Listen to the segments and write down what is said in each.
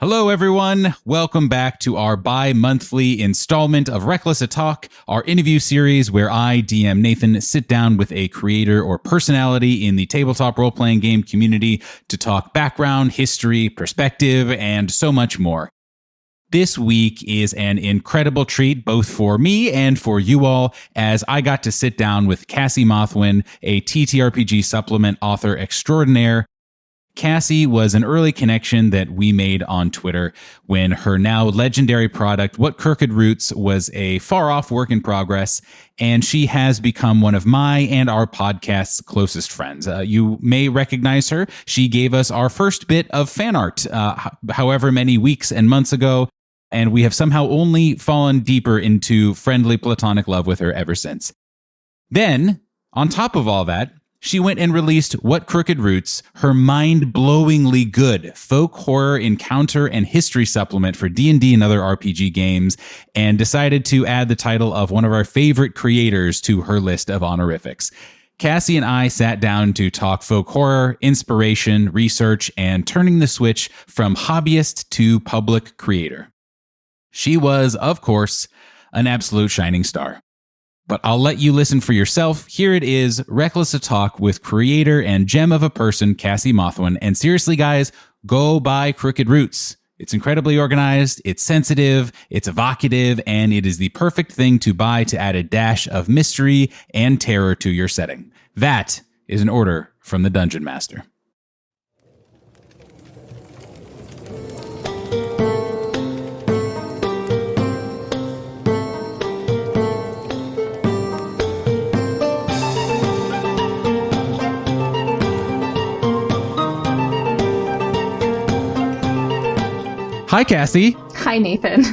Hello, everyone. Welcome back to our bi-monthly installment of Reckless a Talk, our interview series where I, DM Nathan, sit down with a creator or personality in the tabletop role-playing game community to talk background, history, perspective, and so much more. This week is an incredible treat, both for me and for you all, as I got to sit down with Cassi Mothwin, a Ttrpg supplement author extraordinaire. Cassie was an early connection that we made on Twitter when her now legendary product, What Crooked Roots, was a far-off work in progress, and she has become one of my and our podcast's closest friends. You may recognize her. She gave us our first bit of fan art, however many weeks and months ago, and we have somehow only fallen deeper into friendly platonic love with her ever since. Then, on top of all that, she went and released What Crooked Roots, her mind-blowingly good folk horror encounter and history supplement for D&D and other RPG games, and decided to add the title of one of our favorite creators to her list of honorifics. Cassie and I sat down to talk folk horror, inspiration, research, and turning the switch from hobbyist to public creator. She was, of course, an absolute shining star. But I'll let you listen for yourself. Here it is, Reckless a Talk with creator and gem of a person, Cassi Mothwin. And seriously, guys, go buy Crooked Roots. It's incredibly organized, it's sensitive, it's evocative, and it is the perfect thing to buy to add a dash of mystery and terror to your setting. That is an order from the Dungeon Master. Hi, Cassie. Hi, Nathan.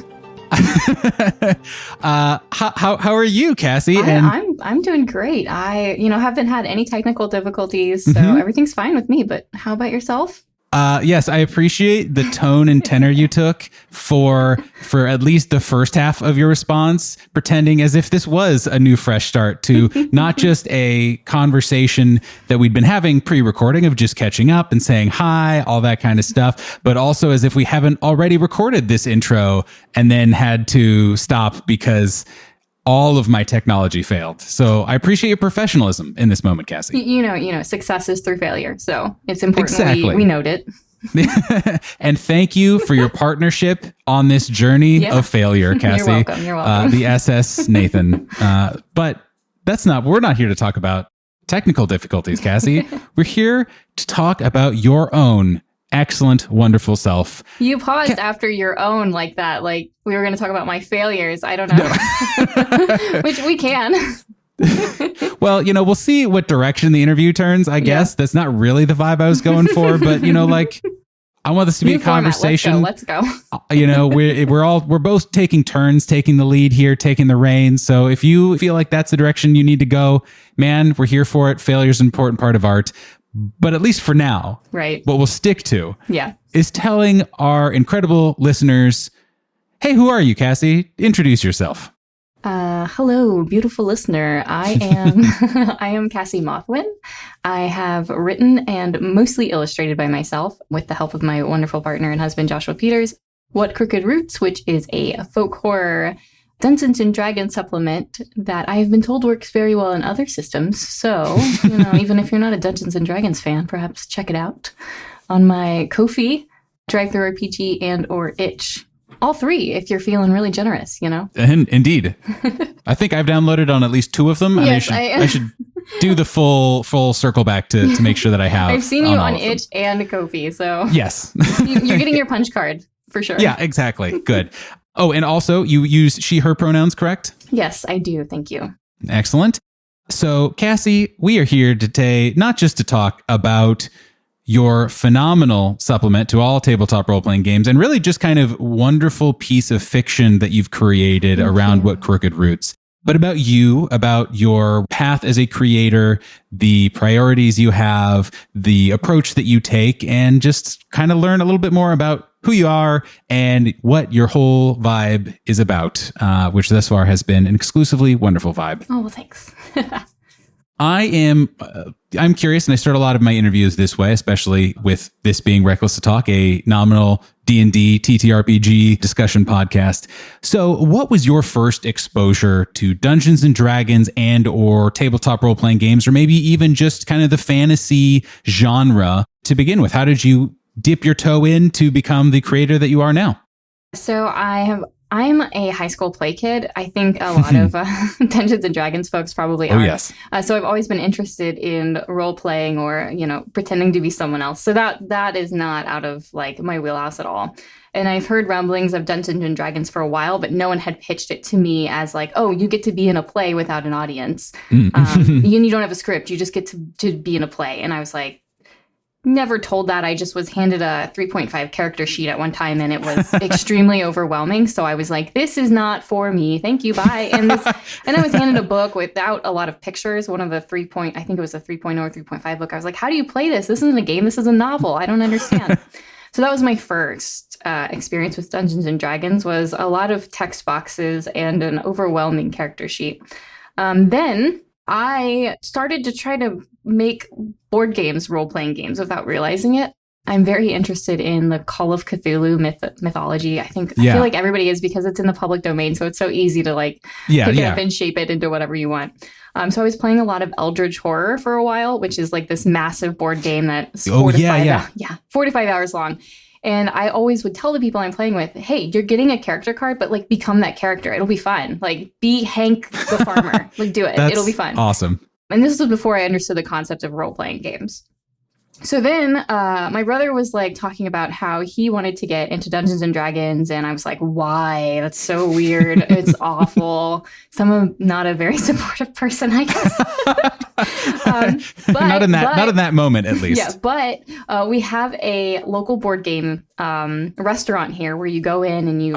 How are you, Cassie? I'm doing great. I haven't had any technical difficulties, so everything's fine with me. But how about yourself? Yes, I appreciate the tone and tenor you took for at least the first half of your response, pretending as if this was a new fresh start to not just a conversation that we'd been having pre-recording of just catching up and saying hi, all that kind of stuff, but also as if we haven't already recorded this intro and then had to stop because all of my technology failed. So I appreciate your professionalism in this moment, Cassie. You know, success is through failure. So it's important we note it. And thank you for your partnership on this journey of failure, Cassie. You're welcome. The SS Nathan. But we're not here to talk about technical difficulties, Cassie. We're here to talk about your own excellent, wonderful self. You paused after your own like that. Like we were going to talk about my failures. I don't know. Which we can. Well, we'll see what direction the interview turns, I guess. That's not really the vibe I was going for. But, I want this to be a conversation. Let's go. We're both taking turns, taking the lead here, taking the reins. So if you feel like that's the direction you need to go, man, we're here for it. Failure's an important part of art. But at least for now, right, what we'll stick to is telling our incredible listeners, hey, who are you, Cassie? Introduce yourself. Hello, beautiful listener. I am Cassi Mothwin. I have written and mostly illustrated by myself with the help of my wonderful partner and husband, Joshua Peters, What Crooked Roots, which is a folk horror Dungeons and Dragons supplement that I have been told works very well in other systems. So, even if you're not a Dungeons and Dragons fan, perhaps check it out on my Ko-fi, Ttrpg, and or Itch. All three, if you're feeling really generous, Indeed. I think I've downloaded on at least two of them. Yes, I should do the full circle back to make sure that I have. I've seen you on Itch and Ko-fi, so yes, you're getting your punch card for sure. Yeah, exactly. Good. Oh, and also you use she, her pronouns, correct? Yes, I do. Thank you. Excellent. So, Cassie, we are here today not just to talk about your phenomenal supplement to all tabletop role-playing games and really just kind of wonderful piece of fiction that you've created around What Crooked Roots, but about you, about your path as a creator, the priorities you have, the approach that you take, and just kind of learn a little bit more about who you are and what your whole vibe is about, which thus far has been an exclusively wonderful vibe. Oh, well, thanks. I'm curious, and I start a lot of my interviews this way, especially with this being Reckless to Talk, a nominal D&D TTRPG discussion podcast. So what was your first exposure to Dungeons and Dragons and or tabletop role-playing games, or maybe even just kind of the fantasy genre to begin with? How did you dip your toe in to become the creator that you are now? So I'm a high school play kid. I think a lot of Dungeons and Dragons folks probably are. Oh, yes. So I've always been interested in role playing or, pretending to be someone else. So that is not out of like my wheelhouse at all. And I've heard rumblings of Dungeons and Dragons for a while, but no one had pitched it to me as like, oh, you get to be in a play without an audience. You don't have a script. You just get to be in a play. And I was like, never told that. I just was handed a 3.5 character sheet at one time, and it was extremely overwhelming. So I was like, this is not for me. Thank you. Bye. And I was handed a book without a lot of pictures. One of the I think it was a 3.0 or 3.5 book. I was like, how do you play this? This isn't a game. This is a novel. I don't understand. So that was my first experience with Dungeons and Dragons, was a lot of text boxes and an overwhelming character sheet. Then I started to try to make board games, role-playing games, without realizing it. I'm very interested in the Call of Cthulhu mythology. I feel like everybody is, because it's in the public domain, so it's so easy to pick it up and shape it into whatever you want. So I was playing a lot of Eldritch Horror for a while, which is like this massive board game that's 4 to 5 hours long. And I always would tell the people I'm playing with, hey, you're getting a character card, but become that character. It'll be fun. Be Hank the farmer. Do it. It'll be fun. Awesome. And this was before I understood the concept of role-playing games. So then my brother was talking about how he wanted to get into Dungeons and Dragons. And I was like, why? That's so weird. It's awful. I'm not a very supportive person, I guess. Not in that moment, at least. Yeah, but we have a local board game restaurant here where you go in and you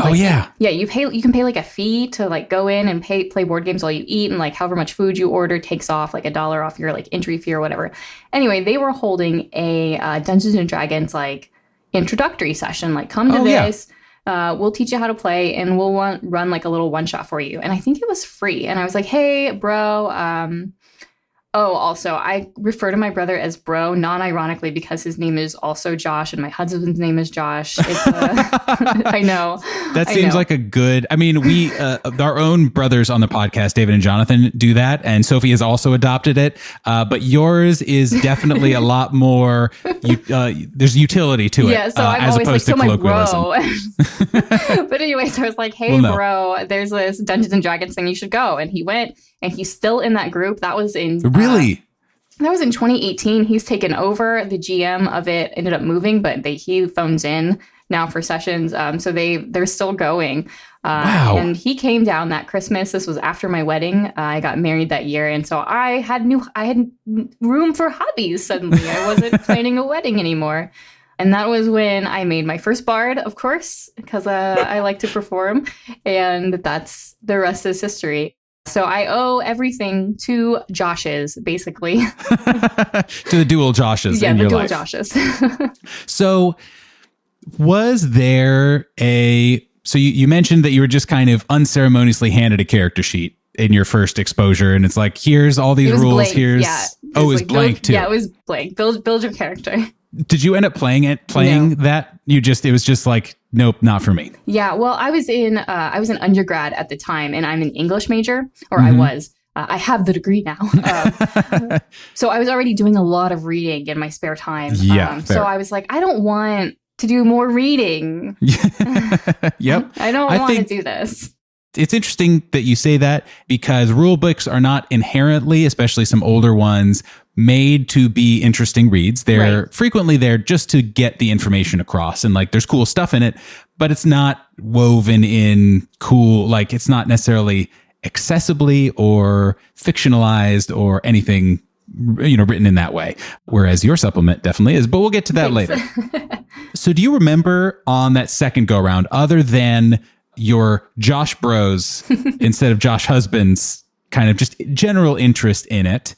you can pay a fee to go in and play board games while you eat, and however much food you order takes off $1 off your entry fee or whatever. Anyway, they were holding a Dungeons and Dragons introductory session, come to this. We'll teach you how to play, and we'll run a little one shot for you. And I think it was free. And I was like, hey, bro, also, I refer to my brother as bro, non-ironically, because his name is also Josh, and my husband's name is Josh. I know. That seems like a good... I mean, we, our own brothers on the podcast, David and Jonathan, do that, and Sophie has also adopted it. But yours is definitely a lot more... there's utility to it, yeah, so I'm as always opposed to colloquialism. Bro. But anyway, so I was like, hey, bro, there's this Dungeons and Dragons thing, you should go. And he went, and he's still in that group. That was in... Really? That was in 2018. He's taken over. The GM of it ended up moving, but he phones in now for sessions. So they're still going. Wow. And he came down that Christmas. This was after my wedding. I got married that year. And so I had room for hobbies suddenly. I wasn't planning a wedding anymore. And that was when I made my first bard, of course, because I like to perform. And that's the rest is history. So I owe everything to Joshes, basically. To the dual Joshes in your life. Yeah, the dual Joshes. So was there so you mentioned that you were just kind of unceremoniously handed a character sheet in your first exposure, and it's like, here's all these rules, blank. here's... Yeah. It was blank too. Yeah, it was blank. Build your character. Did you end up playing No. that? It was just like, nope, not for me. Yeah, well, I was in undergrad at the time, and I'm an English major, or I was. I have the degree now. So I was already doing a lot of reading in my spare time. Yeah, so I was like, I don't want to do more reading. Yep. I don't want to do this. It's interesting that you say that, because rule books are not inherently, especially some older ones, made to be interesting reads. They're frequently there just to get the information across, and there's cool stuff in it, but it's not woven in cool, it's not necessarily accessibly or fictionalized or anything, written in that way. Whereas your supplement definitely is, but we'll get to that later. So do you remember on that second go around, other than your Josh bros instead of Josh husbands, kind of just general interest in it,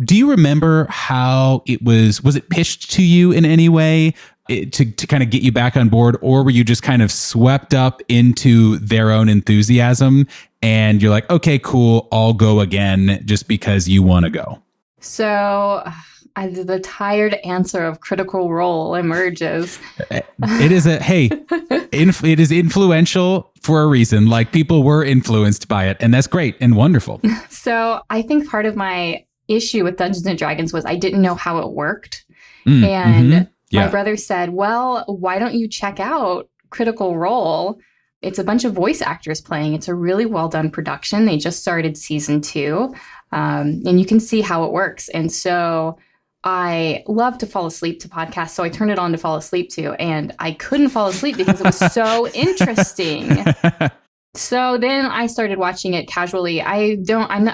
do you remember how it was it pitched to you in any way to kind of get you back on board, or were you just kind of swept up into their own enthusiasm and you're like, okay, cool, I'll go again just because you want to go? So the tired answer of Critical Role emerges. It is it is influential for a reason. Like, people were influenced by it, and that's great and wonderful. So I think part of my issue with Dungeons and Dragons was I didn't know how it worked. My brother said, well, why don't you check out Critical Role? It's a bunch of voice actors playing. It's a really well done production. They just started season 2, and you can see how it works. And so I love to fall asleep to podcasts, so I turned it on to fall asleep to, and I couldn't fall asleep because it was so interesting. So then I started watching it casually. I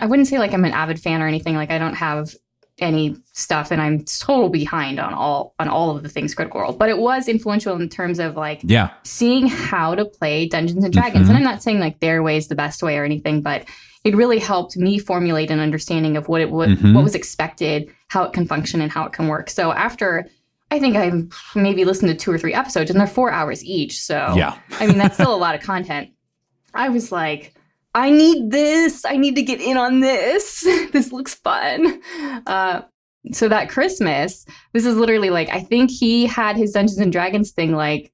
wouldn't say like I'm an avid fan or anything. Like, I don't have any stuff, and I'm total behind on all of the things Critical Role. But it was influential in terms of like seeing how to play Dungeons and Dragons. And I'm not saying like their way is the best way or anything, but it really helped me formulate an understanding of what was expected, how it can function, and how it can work. So after, I think I maybe listened to 2 or 3 episodes, and they're 4 hours each. So I mean, that's still a lot of content. I was like, I need this. I need to get in on this. This looks fun. So that Christmas, this is literally like, I think he had his Dungeons and Dragons thing like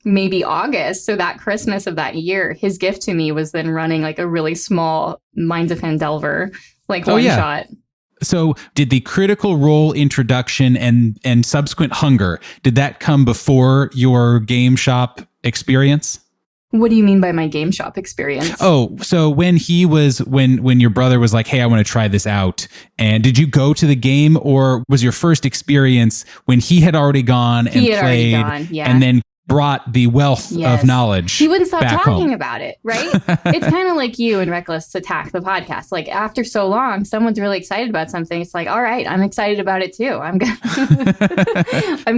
maybe August. So that Christmas of that year, his gift to me was then running like a really small Minds of Handelver, like one shot. So did the Critical Role introduction and subsequent hunger, did that come before your game shop experience? What do you mean by my game shop experience? Oh, so when your brother was like, hey, I want to try this out. And did you go to the game, or was your first experience when he had already gone and played and then brought the wealth of knowledge? He wouldn't stop talking home about it, right? It's kind of like you and Reckless Attack, the podcast. Like, after so long, someone's really excited about something. It's like, all right, I'm excited about it too. I'm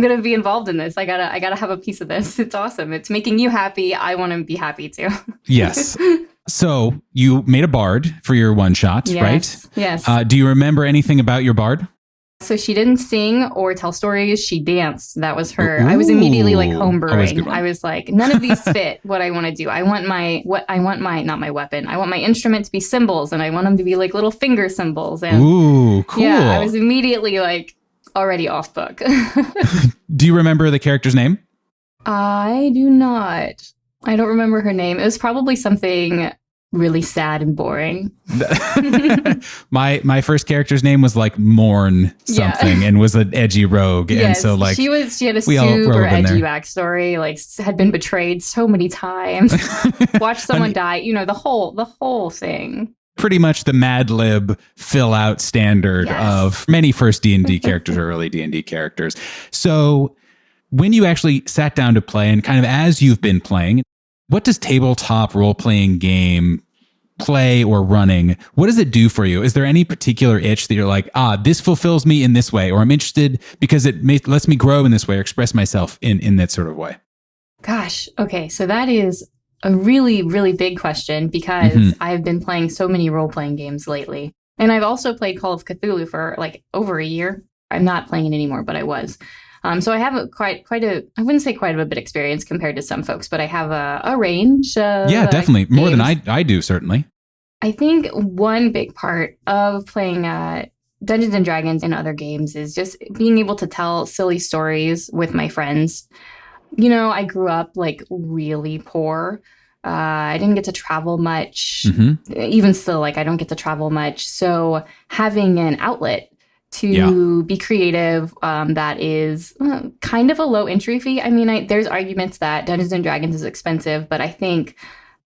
gonna be involved in this. I gotta have a piece of this. It's awesome. It's making you happy. I want to be happy too. Yes. So you made a bard for your one shot, right? Yes. Do you remember anything about your bard? So she didn't sing or tell stories. She danced. That was her. I was immediately like homebrewing. I was like, none of these fit what I want to do. I want not my weapon. I want my instrument to be cymbals, and I want them to be like little finger cymbals. And ooh, cool. Yeah, I was immediately like already off book. Do you remember the character's name? I do not. I don't remember her name. It was probably something really sad and boring. My first character's name was like Morn something, and was an edgy rogue. Yes, and so like she had a super edgy backstory, like had been betrayed so many times. Watched someone die, the whole thing. Pretty much the Mad Lib fill out standard of many first D&D characters or early D&D characters. So when you actually sat down to play, and kind of as you've been playing, what does tabletop role-playing game play or running, what does it do for you? Is there any particular itch that you're like, this fulfills me in this way, or I'm interested because it lets me grow in this way or express myself in that sort of way? Gosh, okay. So that is a really, really big question, because I've been playing so many role-playing games lately. And I've also played Call of Cthulhu for like over a year. I'm not playing it anymore, but I was. So I have I wouldn't say quite a bit experience compared to some folks, but I have a range of definitely. games. More than I do, certainly. I think one big part of playing Dungeons and Dragons and other games is just being able to tell silly stories with my friends. I grew up like really poor. I didn't get to travel much. Even still, like, I don't get to travel much. So having an outlet to be creative, that is kind of a low entry fee. I mean, there's arguments that Dungeons and Dragons is expensive, but I think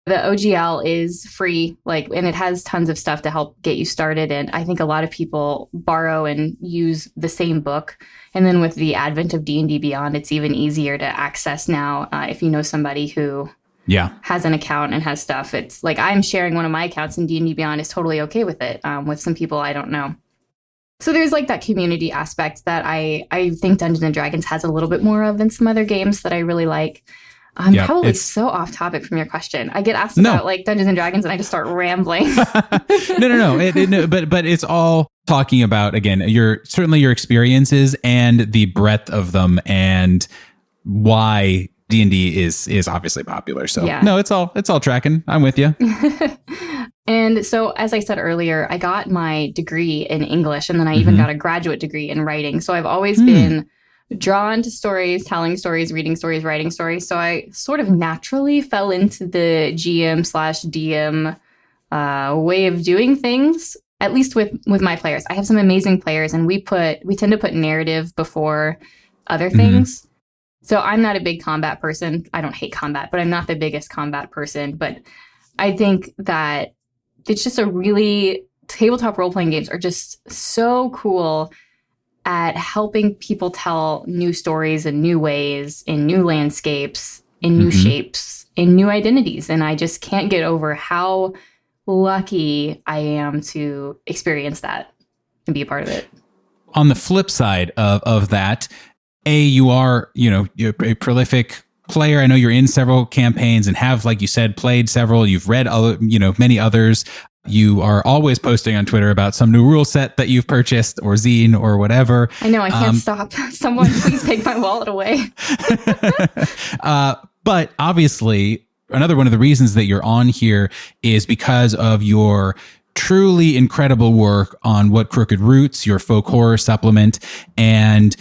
the OGL is free, and it has tons of stuff to help get you started. And I think a lot of people borrow and use the same book. And then with the advent of D&D Beyond, it's even easier to access now. If you know somebody who has an account and has stuff, it's like I'm sharing one of my accounts, and D&D Beyond is totally okay with it, with some people I don't know. So there's like that community aspect that I think Dungeons and Dragons has a little bit more of than some other games that I really like. I'm probably so off topic from your question. I get asked about like Dungeons and Dragons, and I just start rambling. No. But it's all talking about, again, your experiences and the breadth of them, and why D&D is obviously popular. So no, it's all tracking. I'm with you. And so, as I said earlier, I got my degree in English, and then I even got a graduate degree in writing. So I've always been drawn to stories, telling stories, reading stories, writing stories. So I sort of naturally fell into the GM/DM way of doing things, at least with my players. I have some amazing players, and we tend to put narrative before other things. So I'm not a big combat person. I don't hate combat, but I'm not the biggest combat person. But I think that it's just tabletop role-playing games are just so cool at helping people tell new stories in new ways, in new landscapes, in new shapes, in new identities. And I just can't get over how lucky I am to experience that and be a part of it. On the flip side of that, you are, you're a prolific player. I know you're in several campaigns and have, like you said, played several. You've read, many others. You are always posting on Twitter about some new rule set that you've purchased or zine or whatever. I know, I can't stop. Someone please take my wallet away. But obviously, another one of the reasons that you're on here is because of your truly incredible work on What Crooked Roots, your folk horror supplement. And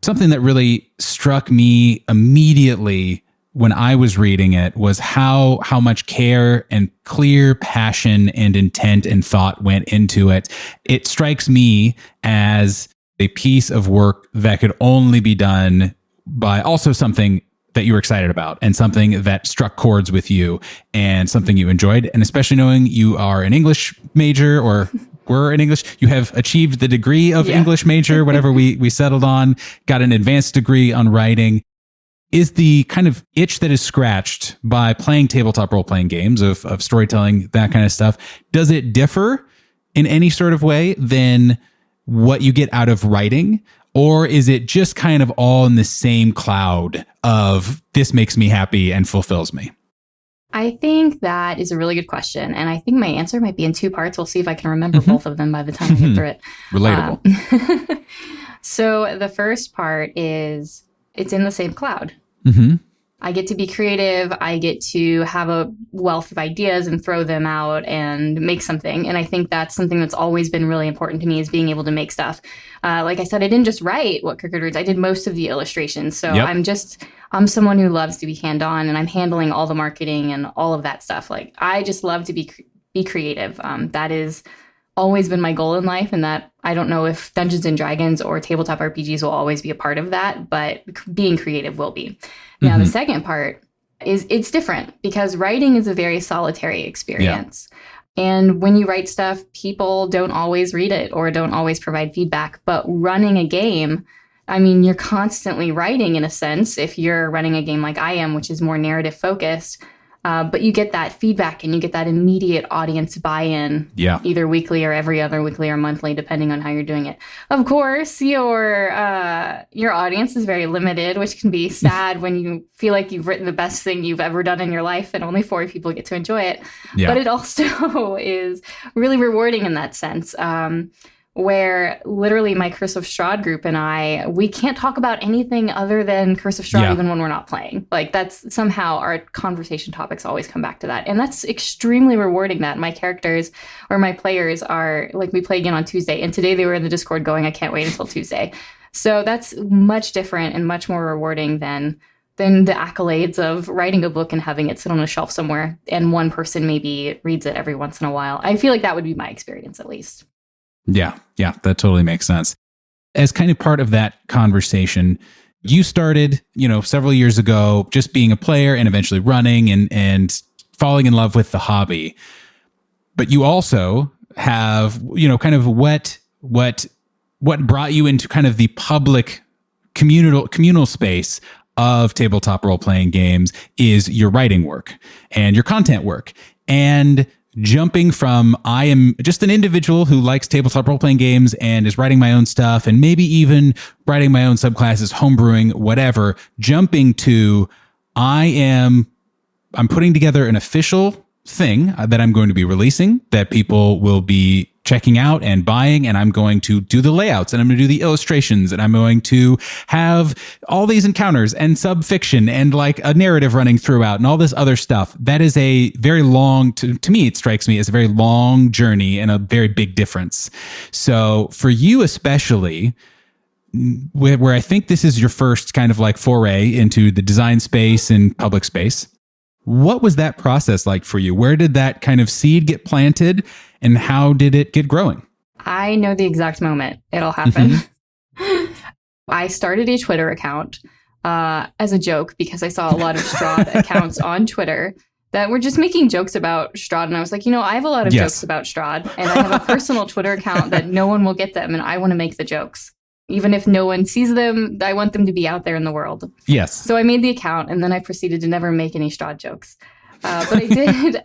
something that really struck me immediately when I was reading it was how much care and clear passion and intent and thought went into it. It strikes me as a piece of work that could only be done by also something that you were excited about and something that struck chords with you and something you enjoyed. And especially knowing you are an English major or were in English, you have achieved the degree of English major, whatever we settled on, got an advanced degree on writing. Is the kind of itch that is scratched by playing tabletop role-playing games of storytelling, that kind of stuff, does it differ in any sort of way than what you get out of writing? Or is it just kind of all in the same cloud of this makes me happy and fulfills me? I think that is a really good question. And I think my answer might be in two parts. We'll see if I can remember both of them by the time I get through it. Relatable. So the first part is it's in the same cloud. I get to be creative. I get to have a wealth of ideas and throw them out and make something. And I think that's something that's always been really important to me is being able to make stuff. Like I said, I didn't just write What Crooked Roots. I did most of the illustrations. So I'm someone who loves to be hands-on, and I'm handling all the marketing and all of that stuff. Like I just love to be creative. That is always been my goal in life, and that I don't know if Dungeons and Dragons or tabletop RPGs will always be a part of that, but being creative will be. Now, the second part is it's different because writing is a very solitary experience. And when you write stuff, people don't always read it or don't always provide feedback. But running a game, I mean, you're constantly writing in a sense if you're running a game like I am, which is more narrative focused. But you get that feedback and you get that immediate audience buy-in, either weekly or every other weekly or monthly, depending on how you're doing it. Of course, your audience is very limited, which can be sad when you feel like you've written the best thing you've ever done in your life and only 4 people get to enjoy it. But it also is really rewarding in that sense. Where literally my Curse of Strahd group and we can't talk about anything other than Curse of Strahd even when we're not playing. Like that's somehow our conversation topics always come back to that. And that's extremely rewarding that my characters or my players are like, we play again on Tuesday and today they were in the Discord going, I can't wait until Tuesday. So that's much different and much more rewarding than the accolades of writing a book and having it sit on a shelf somewhere and one person maybe reads it every once in a while. I feel like that would be my experience at least. Yeah, that totally makes sense. As kind of part of that conversation, you started, several years ago, just being a player and eventually running and falling in love with the hobby. But you also have, kind of what brought you into kind of the public communal space of tabletop role-playing games is your writing work and your content work. And jumping from I am just an individual who likes tabletop role-playing games and is writing my own stuff and maybe even writing my own subclasses, homebrewing, whatever, jumping to I'm putting together an official thing that I'm going to be releasing that people will be checking out and buying, and I'm going to do the layouts, and I'm going to do the illustrations, and I'm going to have all these encounters and sub-fiction and like a narrative running throughout and all this other stuff. That is a very long, to me, it strikes me as a very long journey and a very big difference. So for you especially, where I think this is your first kind of like foray into the design space and public space, what was that process like for you? Where did that kind of seed get planted and how did it get growing? I know the exact moment it'll happen. I started a Twitter account as a joke because I saw a lot of Strahd accounts on Twitter that were just making jokes about Strahd. And I was like, I have a lot of jokes about Strahd, and I have a personal Twitter account that no one will get them, and I want to make the jokes. Even if no one sees them, I want them to be out there in the world. Yes. So I made the account, and then I proceeded to never make any Strahd jokes. But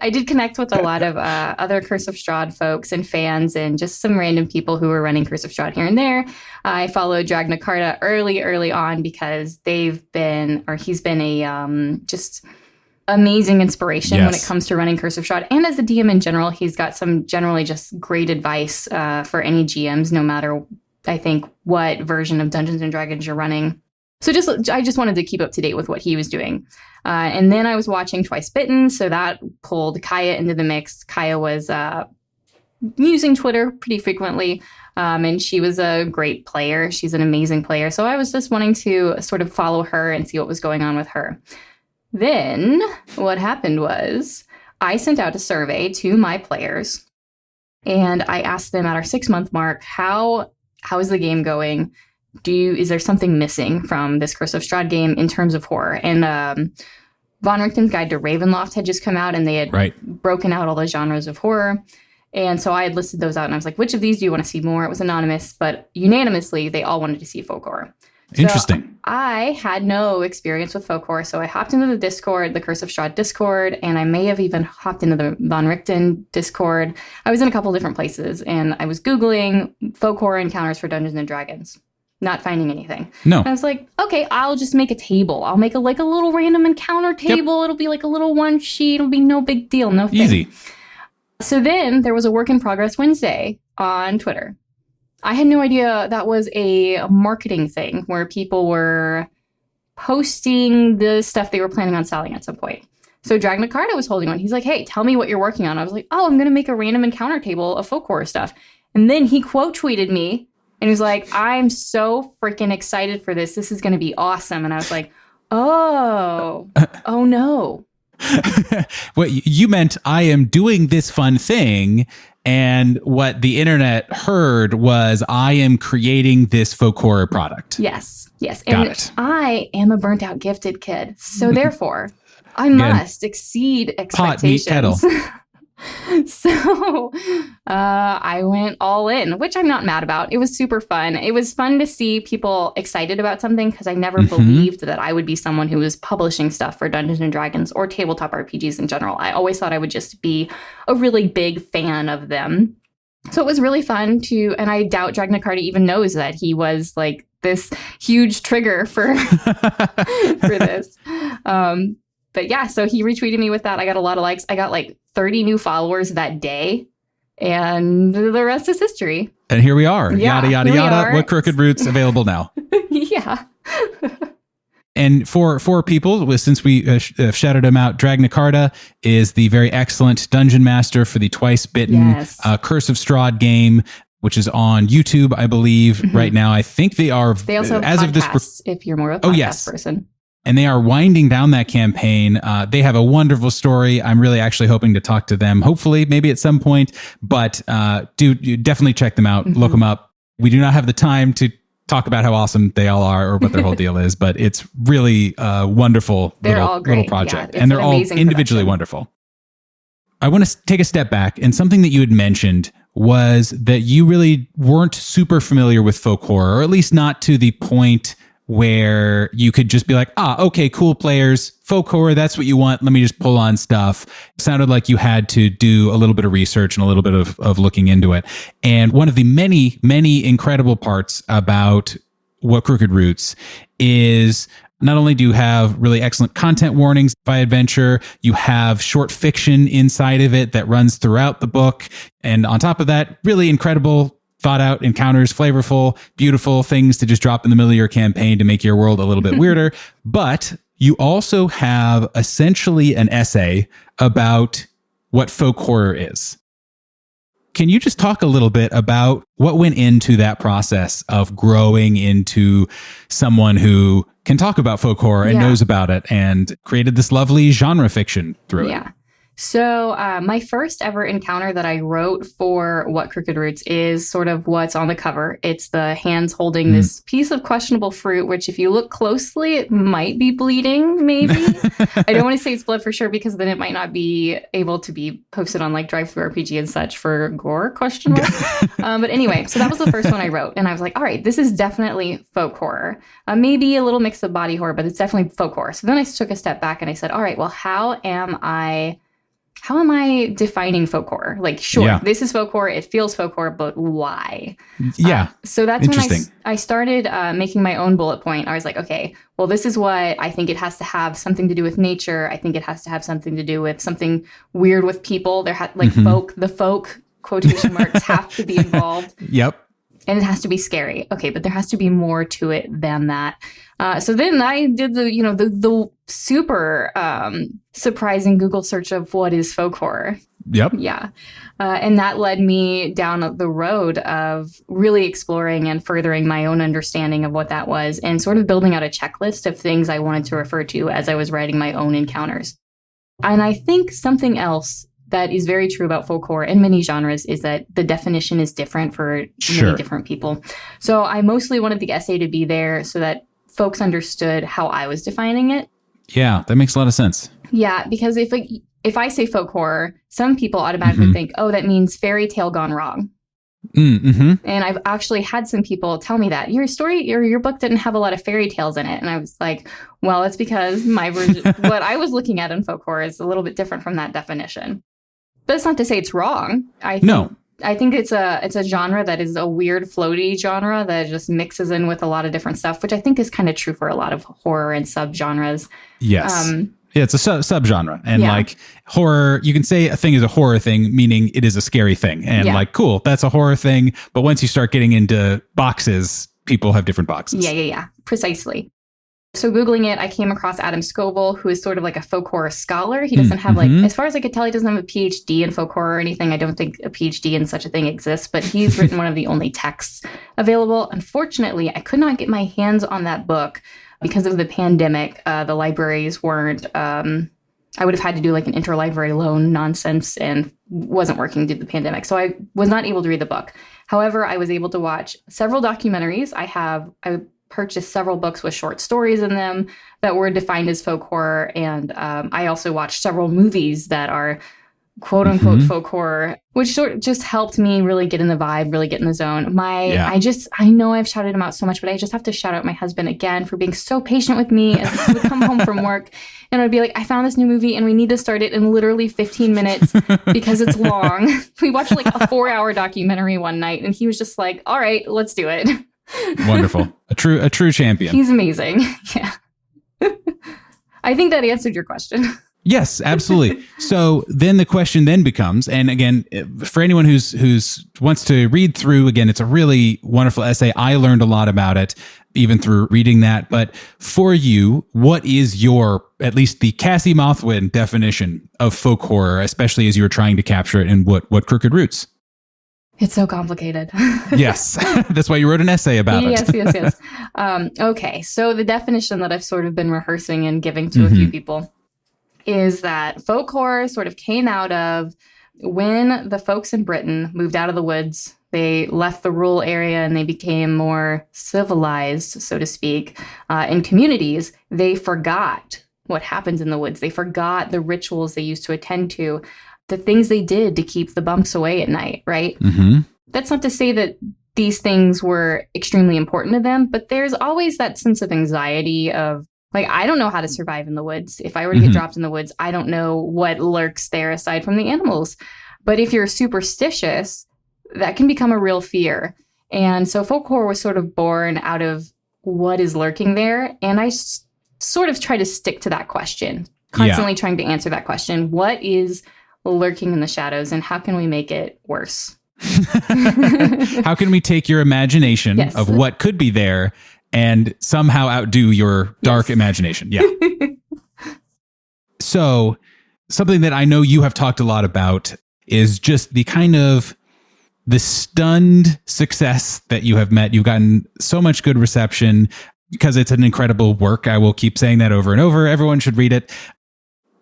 I did connect with a lot of other Curse of Strahd folks and fans, and just some random people who were running Curse of Strahd here and there. I followed Dragnacarta early on because he's been a just amazing inspiration when it comes to running Curse of Strahd. And as a DM in general, he's got some generally just great advice for any GMs, no matter I think what version of Dungeons and Dragons you're running. So I just wanted to keep up to date with what he was doing. And then I was watching Twice Bitten, so that pulled Kaya into the mix. Kaya was using Twitter pretty frequently, and she was a great player. She's an amazing player. So I was just wanting to sort of follow her and see what was going on with her. Then what happened was I sent out a survey to my players, and I asked them at our 6-month mark, how is the game going? Is there something missing from this Curse of Strahd game in terms of horror? And Von Richten's Guide to Ravenloft had just come out, and they had broken out all the genres of horror. And so I had listed those out, and I was like, which of these do you want to see more? It was anonymous, but unanimously, they all wanted to see folk horror. Interesting. So I had no experience with folk horror, so I hopped into the Discord, the Curse of Strahd Discord, and I may have even hopped into the Von Richten Discord. I was in a couple different places, and I was Googling folk horror encounters for Dungeons and Dragons, not finding anything. No. And I was like, okay, I'll just make a table. I'll make a little random encounter table. Yep. It'll be like a little one sheet. It'll be no big deal. No thing. Easy. So then there was a Work in Progress Wednesday on Twitter. I had no idea that was a marketing thing where people were posting the stuff they were planning on selling at some point. So Dragnacarta was holding one. He's like, hey, tell me what you're working on. I was like, oh, I'm going to make a random encounter table of folk horror stuff. And then he quote tweeted me and he was like, I'm so freaking excited for this. This is going to be awesome. And I was like, oh no. What you meant, I am doing this fun thing. And what the internet heard was, I am creating this folk horror product. Yes. Got and it. I am a burnt out gifted kid. So therefore, I must exceed expectations. Pot, meat, kettle. So I went all in, which I'm not mad about. It was super fun. It was fun to see people excited about something because I never believed that I would be someone who was publishing stuff for Dungeons and Dragons or tabletop RPGs in general. I always thought I would just be a really big fan of them. So it was really fun and I doubt Dragnacarta even knows that he was like this huge trigger for this. But yeah, so he retweeted me with that. I got a lot of likes. I got like 30 new followers that day. And the rest is history. And here we are. Yeah, yada, yada, yada. What Crooked Roots available now? Yeah. And for people, since we shouted him out, Dragnacarta is the very excellent dungeon master for the Twice Bitten Curse of Strahd game, which is on YouTube, I believe, right now. I think they are. They also have podcasts, if you're more of a podcast person. And they are winding down that campaign. They have a wonderful story. I'm really actually hoping to talk to them, hopefully, maybe at some point. But you definitely check them out, look them up. We do not have the time to talk about how awesome they all are or what their whole deal is, but it's really a wonderful little project. And they're all individually wonderful. I want to take a step back, and something that you had mentioned was that you really weren't super familiar with folk horror, or at least not to the point where you could just be like, okay, cool players, folk horror, that's what you want. Let me just pull on stuff. It sounded like you had to do a little bit of research and a little bit of looking into it. And one of the many, many incredible parts about What Crooked Roots is Not only do you have really excellent content warnings by adventure, you have short fiction inside of it that runs throughout the book. And on top of that, really incredible, thought out encounters, flavorful, beautiful things to just drop in the middle of your campaign to make your world a little bit weirder. But you also have essentially an essay about what folk horror is. Can you just talk a little bit about what went into that process of growing into someone who can talk about folk horror and knows about it and created this lovely genre fiction through it? Yeah. So my first ever encounter that I wrote for What Crooked Roots is sort of what's on the cover. It's the hands holding this piece of questionable fruit, which if you look closely, it might be bleeding, maybe. I don't want to say it's blood for sure, because then it might not be able to be posted on like Drive-Thru-RPG and such for gore, question mark. But anyway, so that was the first one I wrote. And I was like, all right, this is definitely folk horror. Maybe a little mix of body horror, but it's definitely folk horror. So then I took a step back and I said, all right, well, how am I defining folk horror? Like, sure, this is folk horror. It feels folk horror, but why? Yeah. So that's when I started making my own bullet point. I was like, okay, well, this is what I think it has to have something to do with nature. I think it has to have something to do with something weird with people. There the folk quotation marks have to be involved. Yep. And it has to be scary. Okay, but there has to be more to it than that. So then I did the super surprising Google search of what is folk horror. Yep. Yeah. And that led me down the road of really exploring and furthering my own understanding of what that was, and sort of building out a checklist of things I wanted to refer to as I was writing my own encounters. And I think something else that is very true about folk horror and many genres is that the definition is different for many different people. So I mostly wanted the essay to be there so that folks understood how I was defining it. Yeah, that makes a lot of sense. Yeah, because if I say folk horror, some people automatically think, oh, that means fairy tale gone wrong. And I've actually had some people tell me that your book didn't have a lot of fairy tales in it. And I was like, well, it's because my version, what I was looking at in folk horror is a little bit different from that definition. But it's not to say it's wrong. I think it's a genre that is a weird, floaty genre that just mixes in with a lot of different stuff, which I think is kind of true for a lot of horror and subgenres. Yes. Yeah, it's a subgenre. And like horror, you can say a thing is a horror thing, meaning it is a scary thing. And like, cool, that's a horror thing. But once you start getting into boxes, people have different boxes. Yeah. Precisely. So Googling it, I came across Adam Scoville, who is sort of like a folk horror scholar. He doesn't have as far as I could tell, he doesn't have a PhD in folk horror or anything. I don't think a PhD in such a thing exists, but he's written one of the only texts available. Unfortunately, I could not get my hands on that book because of the pandemic. The libraries weren't, I would have had to do like an interlibrary loan nonsense and wasn't working due to the pandemic. So I was not able to read the book. However, I was able to watch several documentaries. I purchased several books with short stories in them that were defined as folk horror. And I also watched several movies that are quote unquote folk horror, which sort of just helped me really get in the vibe, really get in the zone. I know I've shouted him out so much, but I just have to shout out my husband again for being so patient with me. As he would come home from work and I'd be like, I found this new movie and we need to start it in literally 15 minutes because it's long. We watched like a 4-hour documentary one night and he was just like, all right, let's do it. Wonderful. A true champion. He's amazing. Yeah. I think that answered your question. Yes, absolutely. So then the question then becomes, and again, for anyone who's wants to read through, again, it's a really wonderful essay. I learned a lot about it, even through reading that. But for you, what is your, at least the Cassi Mothwin definition of folk horror, especially as you were trying to capture it in what Crooked Roots? It's so complicated. Yes. That's why you wrote an essay about it. Yes. Okay. So the definition that I've sort of been rehearsing and giving to a few people is that folk horror sort of came out of when the folks in Britain moved out of the woods. They left the rural area and they became more civilized, so to speak, in communities. They forgot what happens in the woods. They forgot the rituals they used to attend to, the things they did to keep the bumps away at night, right? That's not to say that these things were extremely important to them, but there's always that sense of anxiety of, like, I don't know how to survive in the woods. If I were to get dropped in the woods, I don't know what lurks there aside from the animals. But if you're superstitious, that can become a real fear. And so folk horror was sort of born out of what is lurking there. And I sort of try to stick to that question, constantly trying to answer that question. What is lurking in the shadows and how can we make it worse? How can we take your imagination of what could be there and somehow outdo your dark imagination? Yeah. So something that I know you have talked a lot about is just the kind of the stunned success that you have met. You've gotten so much good reception because it's an incredible work. I will keep saying that over and over. Everyone should read it.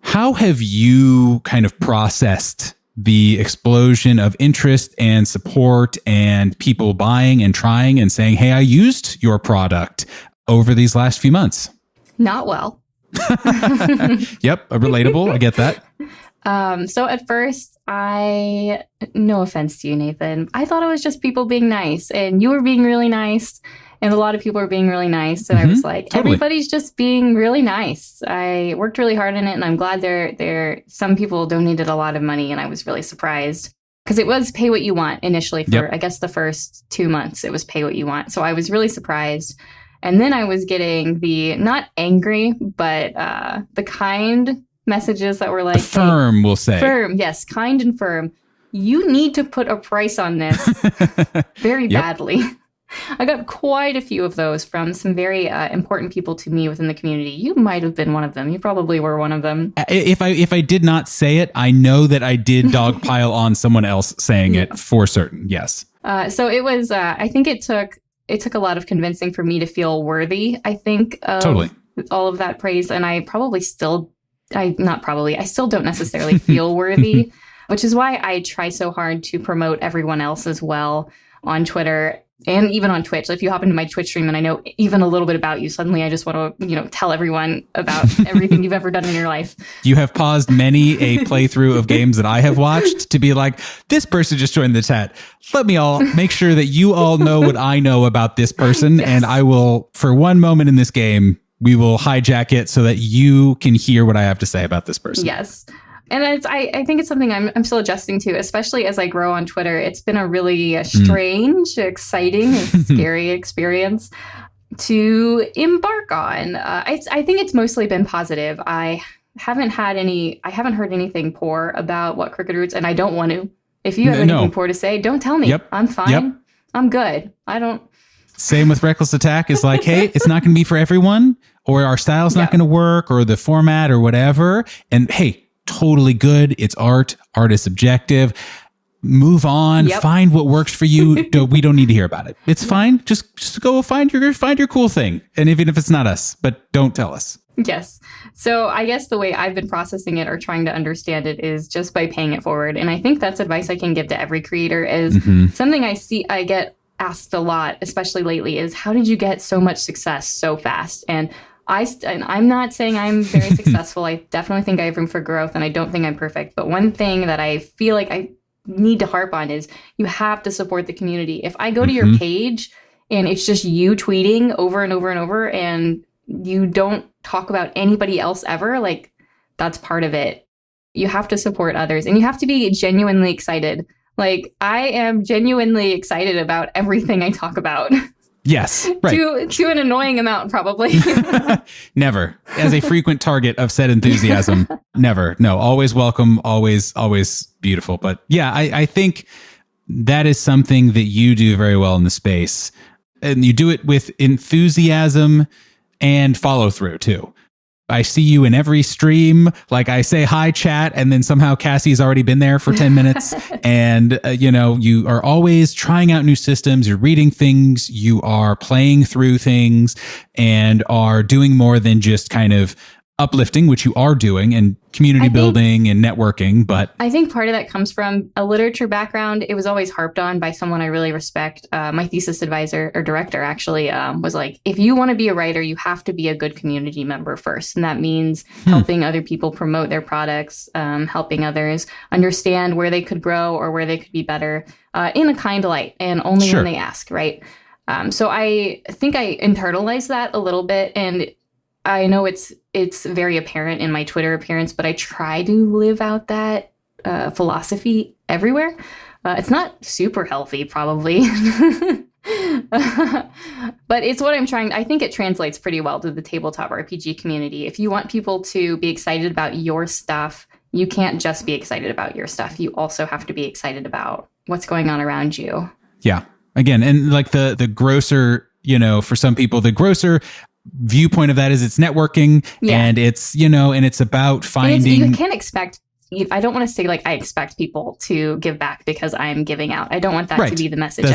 How have you kind of processed the explosion of interest and support and people buying and trying and saying, hey, I used your product over these last few months? Not well. Yep, relatable. I get that. So at first, no offense to you, Nathan, I thought it was just people being nice, and you were being really nice, and a lot of people were being really nice. And I was like, everybody's just being really nice. I worked really hard on it, and I'm glad some people donated a lot of money, and I was really surprised because it was pay what you want initially for, I guess, the first 2 months. It was pay what you want. So I was really surprised. And then I was getting the, not angry, but the kind messages that were like... Firm, hey, we'll say. Firm, yes, kind and firm. You need to put a price on this very badly. I got quite a few of those from some very important people to me within the community. You might have been one of them. You probably were one of them. If I did not say it, I know that I did dogpile on someone else saying it for certain, yes. So it was, I think it took a lot of convincing for me to feel worthy, I think, of all of that praise. And I still don't necessarily feel worthy, which is why I try so hard to promote everyone else as well on Twitter and even on Twitch. If you hop into my Twitch stream and I know even a little bit about you, suddenly I just want to, tell everyone about everything you've ever done in your life. You have paused many a playthrough of games that I have watched to be like, this person just joined the chat. Let me all make sure that you all know what I know about this person. And I will, for one moment in this game, we will hijack it so that you can hear what I have to say about this person. Yes. And I think it's something I'm still adjusting to, especially as I grow on Twitter. It's been a really strange, exciting, and scary experience to embark on. I think it's mostly been positive. I haven't heard anything poor about What Crooked Roots, and I don't want to. If you have anything poor to say, don't tell me. Yep. I'm fine. Yep. I'm good. I don't. Same with Reckless Attack. It's like, hey, it's not going to be for everyone, or our style's not going to work, or the format, or whatever. And hey, totally good. It's art. Art is subjective. Move on. Find what works for you. We don't need to hear about it. It's fine. Just go find your cool thing. And even if it's not us, but don't tell us. Yes. So I guess the way I've been processing it or trying to understand it is just by paying it forward. And I think that's advice I can give to every creator is something I get asked a lot, especially lately, is how did you get so much success so fast? And I'm not saying I'm very successful. I definitely think I have room for growth, and I don't think I'm perfect. But one thing that I feel like I need to harp on is you have to support the community. If I go to your page and it's just you tweeting over and over and over, and you don't talk about anybody else ever, like, that's part of it. You have to support others, and you have to be genuinely excited. Like, I am genuinely excited about everything I talk about. Yes, right. To an annoying amount, probably. Never. As a frequent target of said enthusiasm, never. No, always welcome, always beautiful. But yeah, I think that is something that you do very well in the space. And you do it with enthusiasm and follow through too. I see you in every stream. Like, I say hi, chat, and then somehow Cassie's already been there for 10 minutes. And, you are always trying out new systems. You're reading things. You are playing through things and are doing more than just kind of uplifting, which you are doing, and community building and networking. But I think part of that comes from a literature background. It was always harped on by someone I really respect. My thesis advisor or director actually was like, if you want to be a writer, you have to be a good community member first. And that means helping other people promote their products, helping others understand where they could grow or where they could be better in a kind light, and only when they ask, right? So I think I internalized that a little bit, and I know it's very apparent in my Twitter appearance, but I try to live out that philosophy everywhere. It's not super healthy, probably. But it's what I'm trying. I think it translates pretty well to the tabletop RPG community. If you want people to be excited about your stuff, you can't just be excited about your stuff. You also have to be excited about what's going on around you. Yeah. Again, and like the grosser, for some people, the grosser viewpoint of that is it's networking and it's, and it's about finding. You can't expect. I don't want to say like I expect people to give back because I'm giving out. I don't want that to be the message.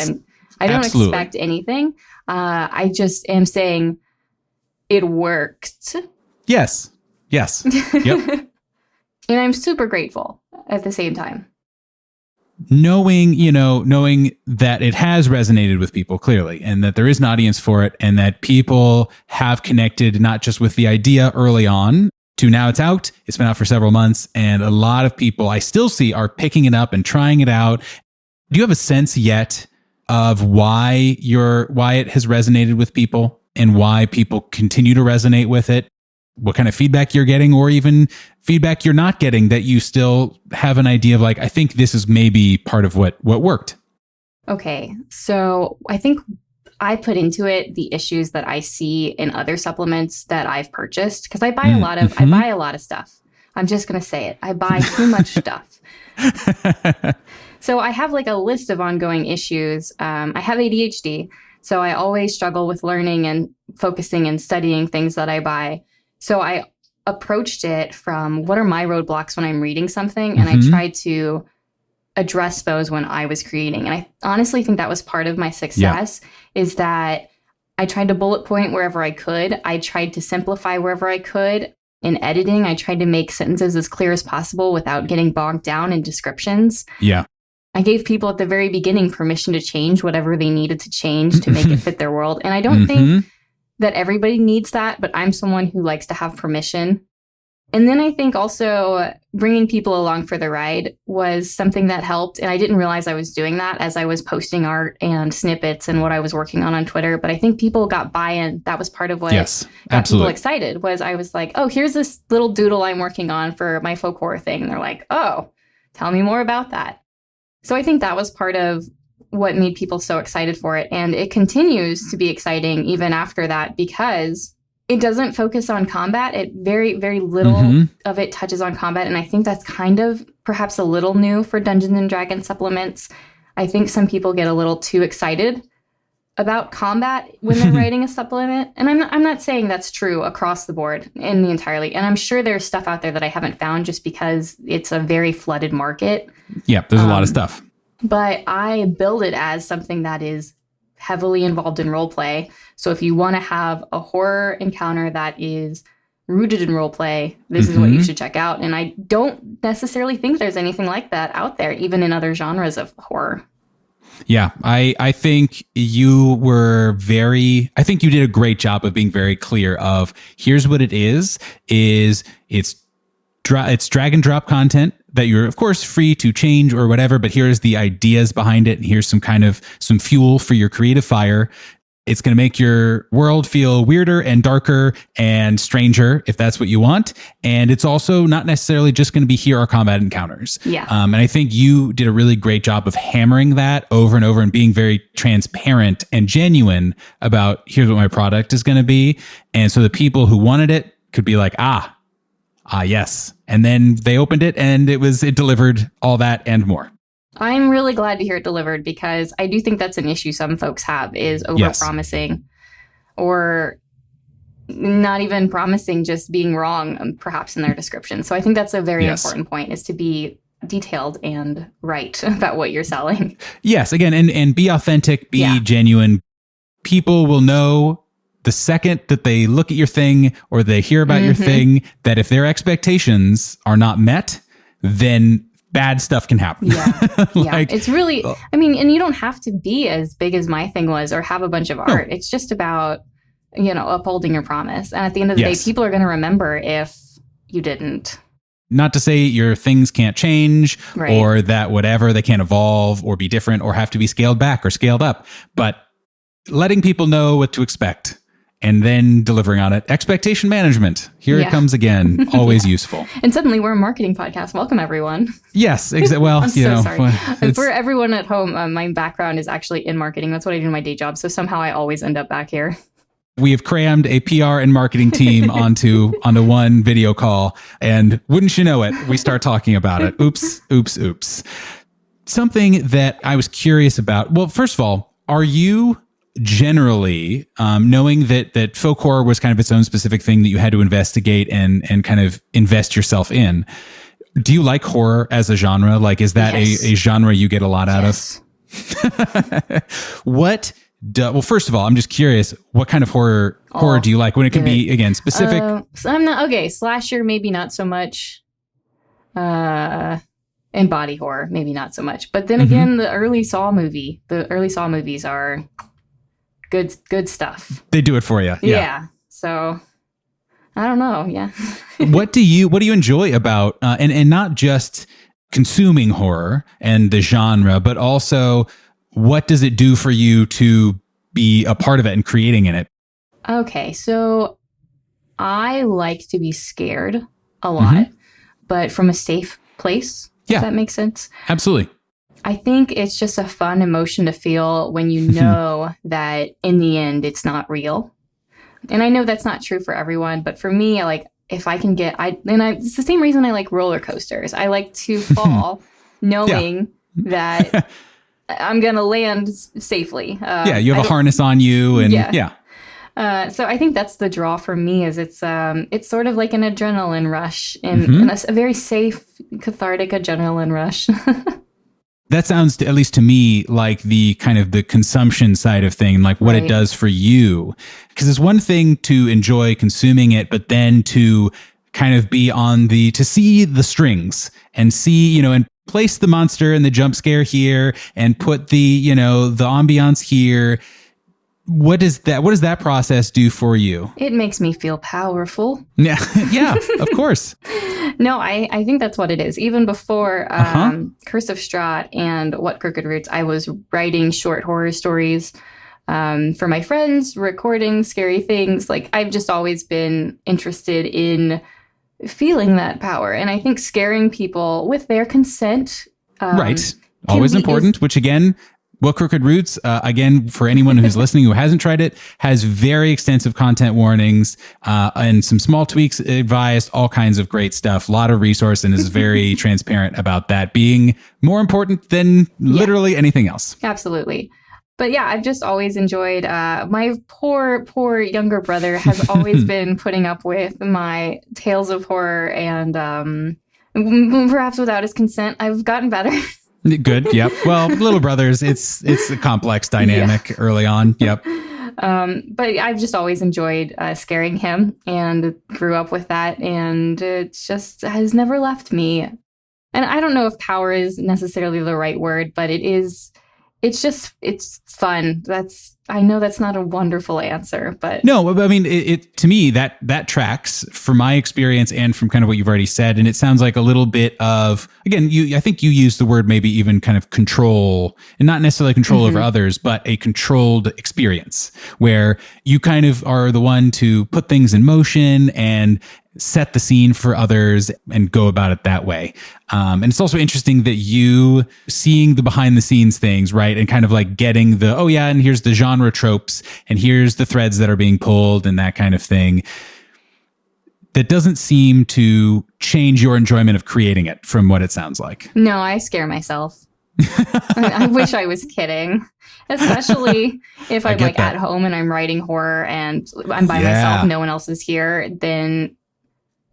I don't expect anything. I just am saying it worked. Yes. Yep. And I'm super grateful at the same time. Knowing that it has resonated with people clearly and that there is an audience for it and that people have connected not just with the idea early on to now it's out. It's been out for several months and a lot of people I still see are picking it up and trying it out. Do you have a sense yet of why it has resonated with people and why people continue to resonate with it? What kind of feedback you're getting or even feedback you're not getting that you still have an idea of like, I think this is maybe part of what worked. Okay. So I think I put into it the issues that I see in other supplements that I've purchased because I buy I buy a lot of stuff. I'm just going to say it. I buy too much stuff. So I have like a list of ongoing issues. I have ADHD, so I always struggle with learning and focusing and studying things that I buy. So I approached it from what are my roadblocks when I'm reading something, and I tried to address those when I was creating. And I honestly think that was part of my success is that I tried to bullet point wherever I could. I tried to simplify wherever I could. In editing, I tried to make sentences as clear as possible without getting bogged down in descriptions. Yeah. I gave people at the very beginning permission to change whatever they needed to change to make it fit their world. And I don't think that everybody needs that, but I'm someone who likes to have permission. And then I think also bringing people along for the ride was something that helped. And I didn't realize I was doing that as I was posting art and snippets and what I was working on Twitter. But I think people got buy-in. That was part of what got people excited was I was like, oh, here's this little doodle I'm working on for my folk horror thing. And they're like, oh, tell me more about that. So I think that was part of what made people so excited for it. And it continues to be exciting even after that because it doesn't focus on combat. It very, very little of it touches on combat. And I think that's kind of perhaps a little new for Dungeons and Dragons supplements. I think some people get a little too excited about combat when they're writing a supplement. And I'm not saying that's true across the board in the entirely. And I'm sure there's stuff out there that I haven't found just because it's a very flooded market. Yeah, there's a lot of stuff. But I build it as something that is heavily involved in role play. So if you want to have a horror encounter that is rooted in role play, this is what you should check out. And I don't necessarily think there's anything like that out there, even in other genres of horror. Yeah, I think you did a great job of being very clear of here's what it is it's drag and drop content that you're of course free to change or whatever, but here's the ideas behind it and here's some fuel for your creative fire. It's going to make your world feel weirder and darker and stranger if that's what you want. And it's also not necessarily just going to be here are combat encounters. Yeah. And I think you did a really great job of hammering that over and over and being very transparent and genuine about here's what my product is going to be. And so the people who wanted it could be like, yes. And then they opened it and it delivered all that and more. I'm really glad to hear it delivered because I do think that's an issue some folks have is over-promising or not even promising, just being wrong, perhaps in their description. So I think that's a very important point is to be detailed and right about what you're selling. Yes, again, and be authentic, be genuine. People will know the second that they look at your thing or they hear about your thing, that if their expectations are not met, then bad stuff can happen. Yeah. It's really, I mean, and you don't have to be as big as my thing was or have a bunch of art. It's just about, upholding your promise. And at the end of the day, people are going to remember if you didn't. Not to say your things can't change or that whatever, they can't evolve or be different or have to be scaled back or scaled up, but letting people know what to expect and then delivering on it. Expectation management. Here it comes again. Always useful. And suddenly we're a marketing podcast. Welcome, everyone. Yes. Well, I'm so sorry. For everyone at home, my background is actually in marketing. That's what I do in my day job. So somehow I always end up back here. We have crammed a PR and marketing team onto one video call, and wouldn't you know it, we start talking about it. Oops. Something that I was curious about. Well, first of all, are you generally, knowing that folk horror was kind of its own specific thing that you had to investigate and kind of invest yourself in, do you like horror as a genre? Like, is that a genre you get a lot out of? Well, first of all, I'm just curious, what kind of horror do you like when it can be, again, specific? So I'm not, slasher, maybe not so much. And body horror, maybe not so much. But then again, the early Saw movies are good stuff. They do it for you. Yeah. So I don't know. Yeah. What do you enjoy about, and not just consuming horror and the genre, but also what does it do for you to be a part of it and creating in it? Okay. So I like to be scared a lot, but from a safe place. If that makes sense. Absolutely. I think it's just a fun emotion to feel when you know that in the end it's not real. And I know that's not true for everyone, but for me, if I can it's the same reason I like roller coasters. I like to fall knowing that I'm going to land safely. You have a harness on you and so I think that's the draw for me is it's sort of like an adrenaline rush and a very safe, cathartic adrenaline rush. That sounds, at least to me, like the kind of the consumption side of thing, like what it does for you. Because it's one thing to enjoy consuming it, but then to kind of be to see the strings and see, and place the monster and the jump scare here and put the ambiance here. What does that process do for you? It makes me feel powerful. Yeah, of course. No, I think that's what it is. Even before Curse of Strahd and What Crooked Roots, I was writing short horror stories for my friends, recording scary things. Like, I've just always been interested in feeling that power. And I think scaring people with their consent. Always important, which again... What Crooked Roots, again, for anyone who's listening who hasn't tried it, has very extensive content warnings and some small tweaks advised, all kinds of great stuff, a lot of resource, and is very transparent about that being more important than literally anything else. Absolutely. But yeah, I've just always enjoyed, my poor younger brother has always been putting up with my tales of horror, and perhaps without his consent, I've gotten better. Good. Yep. Well, little brothers, it's a complex dynamic early on. Yep. But I've just always enjoyed scaring him and grew up with that. And it just has never left me. And I don't know if power is necessarily the right word, but it's fun. I know that's not a wonderful answer, but no, I mean, it to me, that tracks from my experience and from kind of what you've already said. And it sounds like a little bit of, again, I think you used the word maybe even kind of control, and not necessarily control over others, but a controlled experience where you kind of are the one to put things in motion and set the scene for others and go about it that way. And it's also interesting that you seeing the behind the scenes things, right? And kind of like getting and here's the genre tropes and here's the threads that are being pulled and that kind of thing. That doesn't seem to change your enjoyment of creating it from what it sounds like. No, I scare myself. I wish I was kidding. Especially if I'm at home and I'm writing horror and I'm by myself, no one else is here, then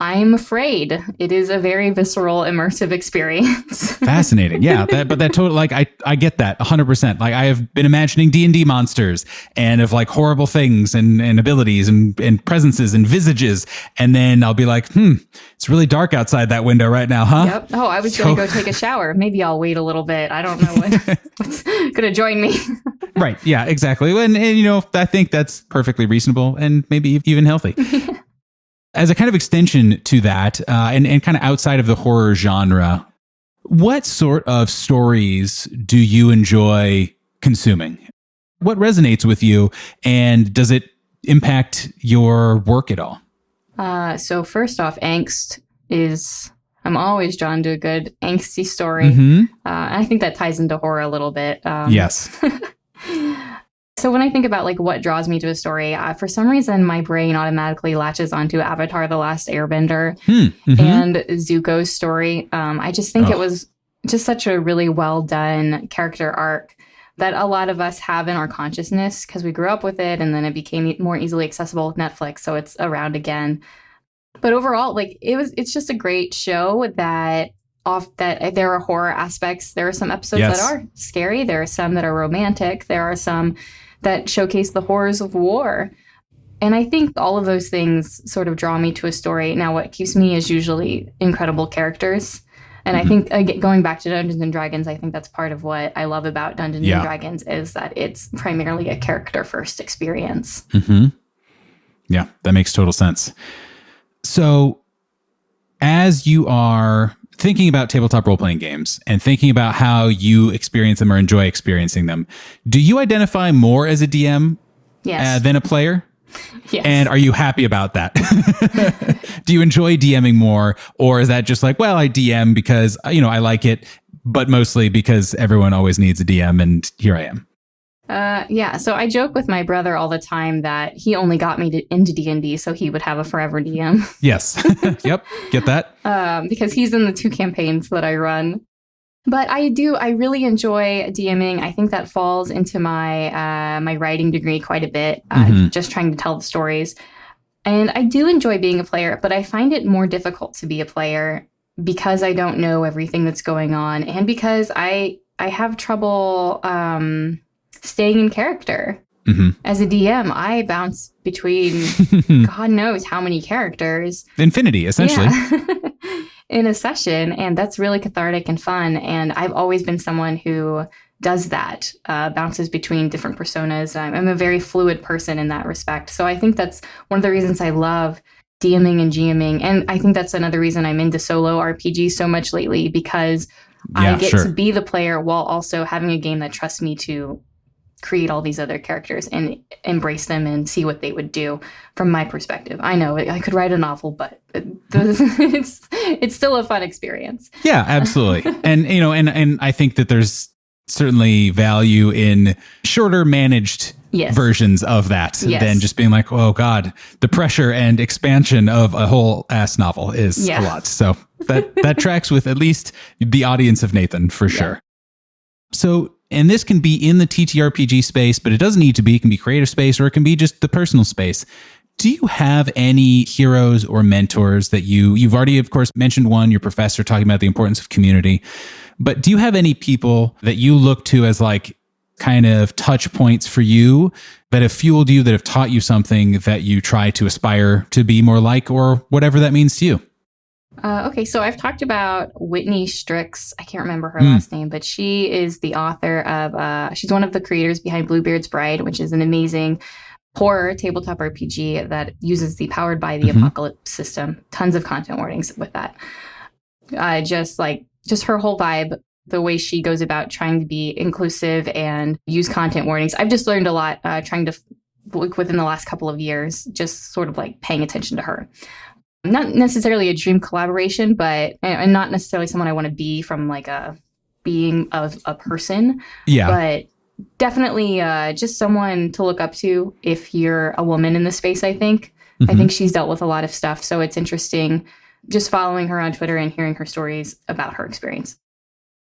I'm afraid. It is a very visceral, immersive experience. Fascinating. Yeah. But that totally, I get that 100%. Like, I have been imagining D&D monsters and of like horrible things and abilities and presences and visages. And then I'll be like, it's really dark outside that window right now, huh? Yep. Oh, I was going to go take a shower. Maybe I'll wait a little bit. I don't know what's going to join me. Right. Yeah, exactly. And I think that's perfectly reasonable and maybe even healthy. As a kind of extension to that, and kind of outside of the horror genre, what sort of stories do you enjoy consuming? What resonates with you? And does it impact your work at all? So first off, angst is, I'm always drawn to a good angsty story. Mm-hmm. And I think that ties into horror a little bit. Yes. So when I think about like what draws me to a story, for some reason, my brain automatically latches onto Avatar: The Last Airbender and Zuko's story. I just think it was just such a really well done character arc that a lot of us have in our consciousness because we grew up with it, and then it became more easily accessible with Netflix, so it's around again. But overall, like it's just a great show that there are horror aspects. There are some episodes that are scary. There are some that are romantic. There are some that showcase the horrors of war. And I think all of those things sort of draw me to a story. Now, what keeps me is usually incredible characters. And I think, going back to Dungeons & Dragons, I think that's part of what I love about Dungeons & Dragons is that it's primarily a character-first experience. Mm-hmm. Yeah, that makes total sense. So as you are thinking about tabletop role-playing games and thinking about how you experience them or enjoy experiencing them, do you identify more as a DM than a player? Yes. And are you happy about that? Do you enjoy DMing more, or is that just like, well, I DM because, I like it, but mostly because everyone always needs a DM and here I am? So I joke with my brother all the time that he only got me into D&D so he would have a forever DM. Yes. Yep. Get that? Because he's in the 2 campaigns that I run. But I really enjoy DMing. I think that falls into my my writing degree quite a bit, just trying to tell the stories. And I do enjoy being a player, but I find it more difficult to be a player because I don't know everything that's going on, and because I have trouble staying in character. As a DM, I bounce between God knows how many characters. Infinity, essentially. Yeah. In a session, and that's really cathartic and fun. And I've always been someone who does that, bounces between different personas. I'm a very fluid person in that respect. So I think that's one of the reasons I love DMing and GMing. And I think that's another reason I'm into solo RPG so much lately, because I get to be the player while also having a game that trusts me to create all these other characters and embrace them and see what they would do from my perspective. I know I could write a novel, but it's still a fun experience. Yeah, absolutely. And, and I think that there's certainly value in shorter managed versions of that than just being like, oh God, the pressure and expansion of a whole ass novel is a lot. So that tracks with at least the audience of Nathan for sure. So, and this can be in the TTRPG space, but it doesn't need to be. It can be creative space, or it can be just the personal space. Do you have any heroes or mentors that you've already, of course, mentioned one, your professor, talking about the importance of community, but do you have any people that you look to as like kind of touch points for you that have fueled you, that have taught you something that you try to aspire to be more like, or whatever that means to you? Okay, so I've talked about Whitney Strix. I can't remember her last name, but she is the author of, she's one of the creators behind Bluebeard's Bride, which is an amazing horror tabletop RPG that uses the Powered by the Apocalypse system. Tons of content warnings with that. Just her whole vibe, the way she goes about trying to be inclusive and use content warnings. I've just learned a lot trying to, within the last couple of years, just sort of like paying attention to her. Not necessarily a dream collaboration, but and not necessarily someone I want to be from like a being of a person. Yeah. But definitely just someone to look up to if you're a woman in the space, I think. I think she's dealt with a lot of stuff. So it's interesting just following her on Twitter and hearing her stories about her experience.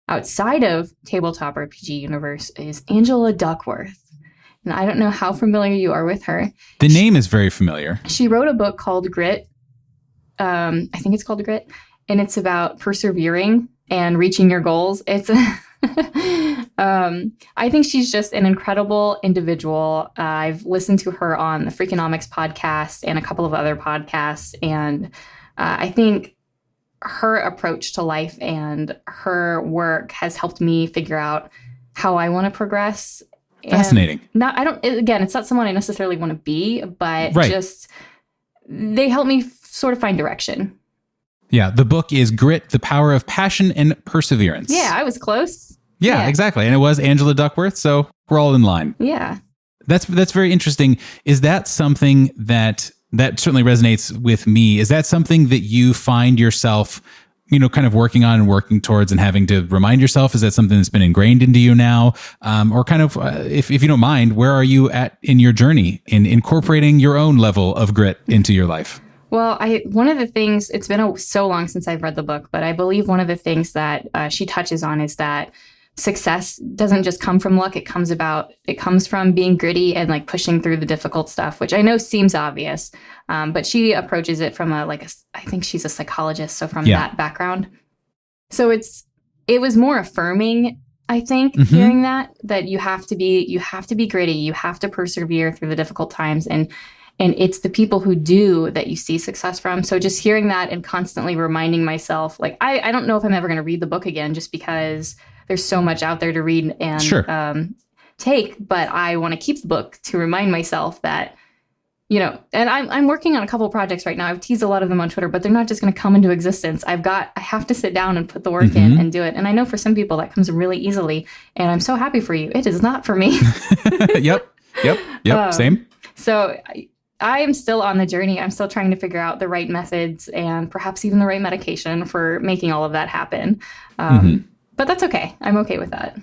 Outside of tabletop RPG universe is Angela Duckworth. And I don't know how familiar you are with her. The name is very familiar. She wrote a book called Grit. I think it's called Grit, and it's about persevering and reaching your goals. It's, I think she's just an incredible individual. I've listened to her on the Freakonomics podcast and a couple of other podcasts, and I think her approach to life and her work has helped me figure out how I want to progress. Fascinating. It's not someone I necessarily want to be, but just they help me sort of find direction. Yeah, the book is Grit, The Power of Passion and Perseverance. Yeah, I was close. Yeah, exactly. And it was Angela Duckworth, so we're all in line. Yeah. That's very interesting. Is that something that certainly resonates with me? Is that something that you find yourself, kind of working on and working towards and having to remind yourself? Is that something that's been ingrained into you now? Or kind of, if you don't mind, where are you at in your journey in incorporating your own level of grit into your life? Well, one of the things, it's been so long since I've read the book, but I believe one of the things that she touches on is that success doesn't just come from luck. It comes from being gritty and like pushing through the difficult stuff, which I know seems obvious. But she approaches it from I think she's a psychologist. So from that background. So it was more affirming, I think, hearing that you have to be gritty. You have to persevere through the difficult times. And it's the people who do that you see success from. So just hearing that and constantly reminding myself, like, I don't know if I'm ever going to read the book again, just because there's so much out there to read and take, but I want to keep the book to remind myself that, and I'm working on a couple of projects right now. I've teased a lot of them on Twitter, but they're not just going to come into existence. I have to sit down and put the work in and do it. And I know for some people that comes really easily, and I'm so happy for you. It is not for me. Yep. Same. So I am still on the journey. I'm still trying to figure out the right methods and perhaps even the right medication for making all of that happen. But that's okay. I'm okay with that.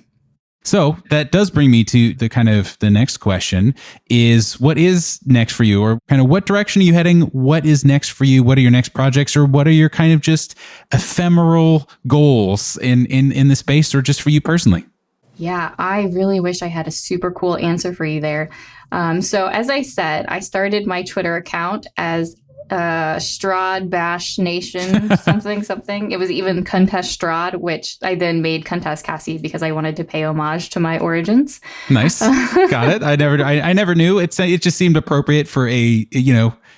So that does bring me to the next question is, what is next for you, or kind of what direction are you heading? What is next for you? What are your next projects, or what are your kind of just ephemeral goals in the space, or just for you personally? Yeah, I really wish I had a super cool answer for you there. So as I said, I started my Twitter account as Strahd Bash Nation something. It was even Contest Strahd, which I then made Contest Cassie because I wanted to pay homage to my origins. Nice. Got it. I never knew. It just seemed appropriate for a,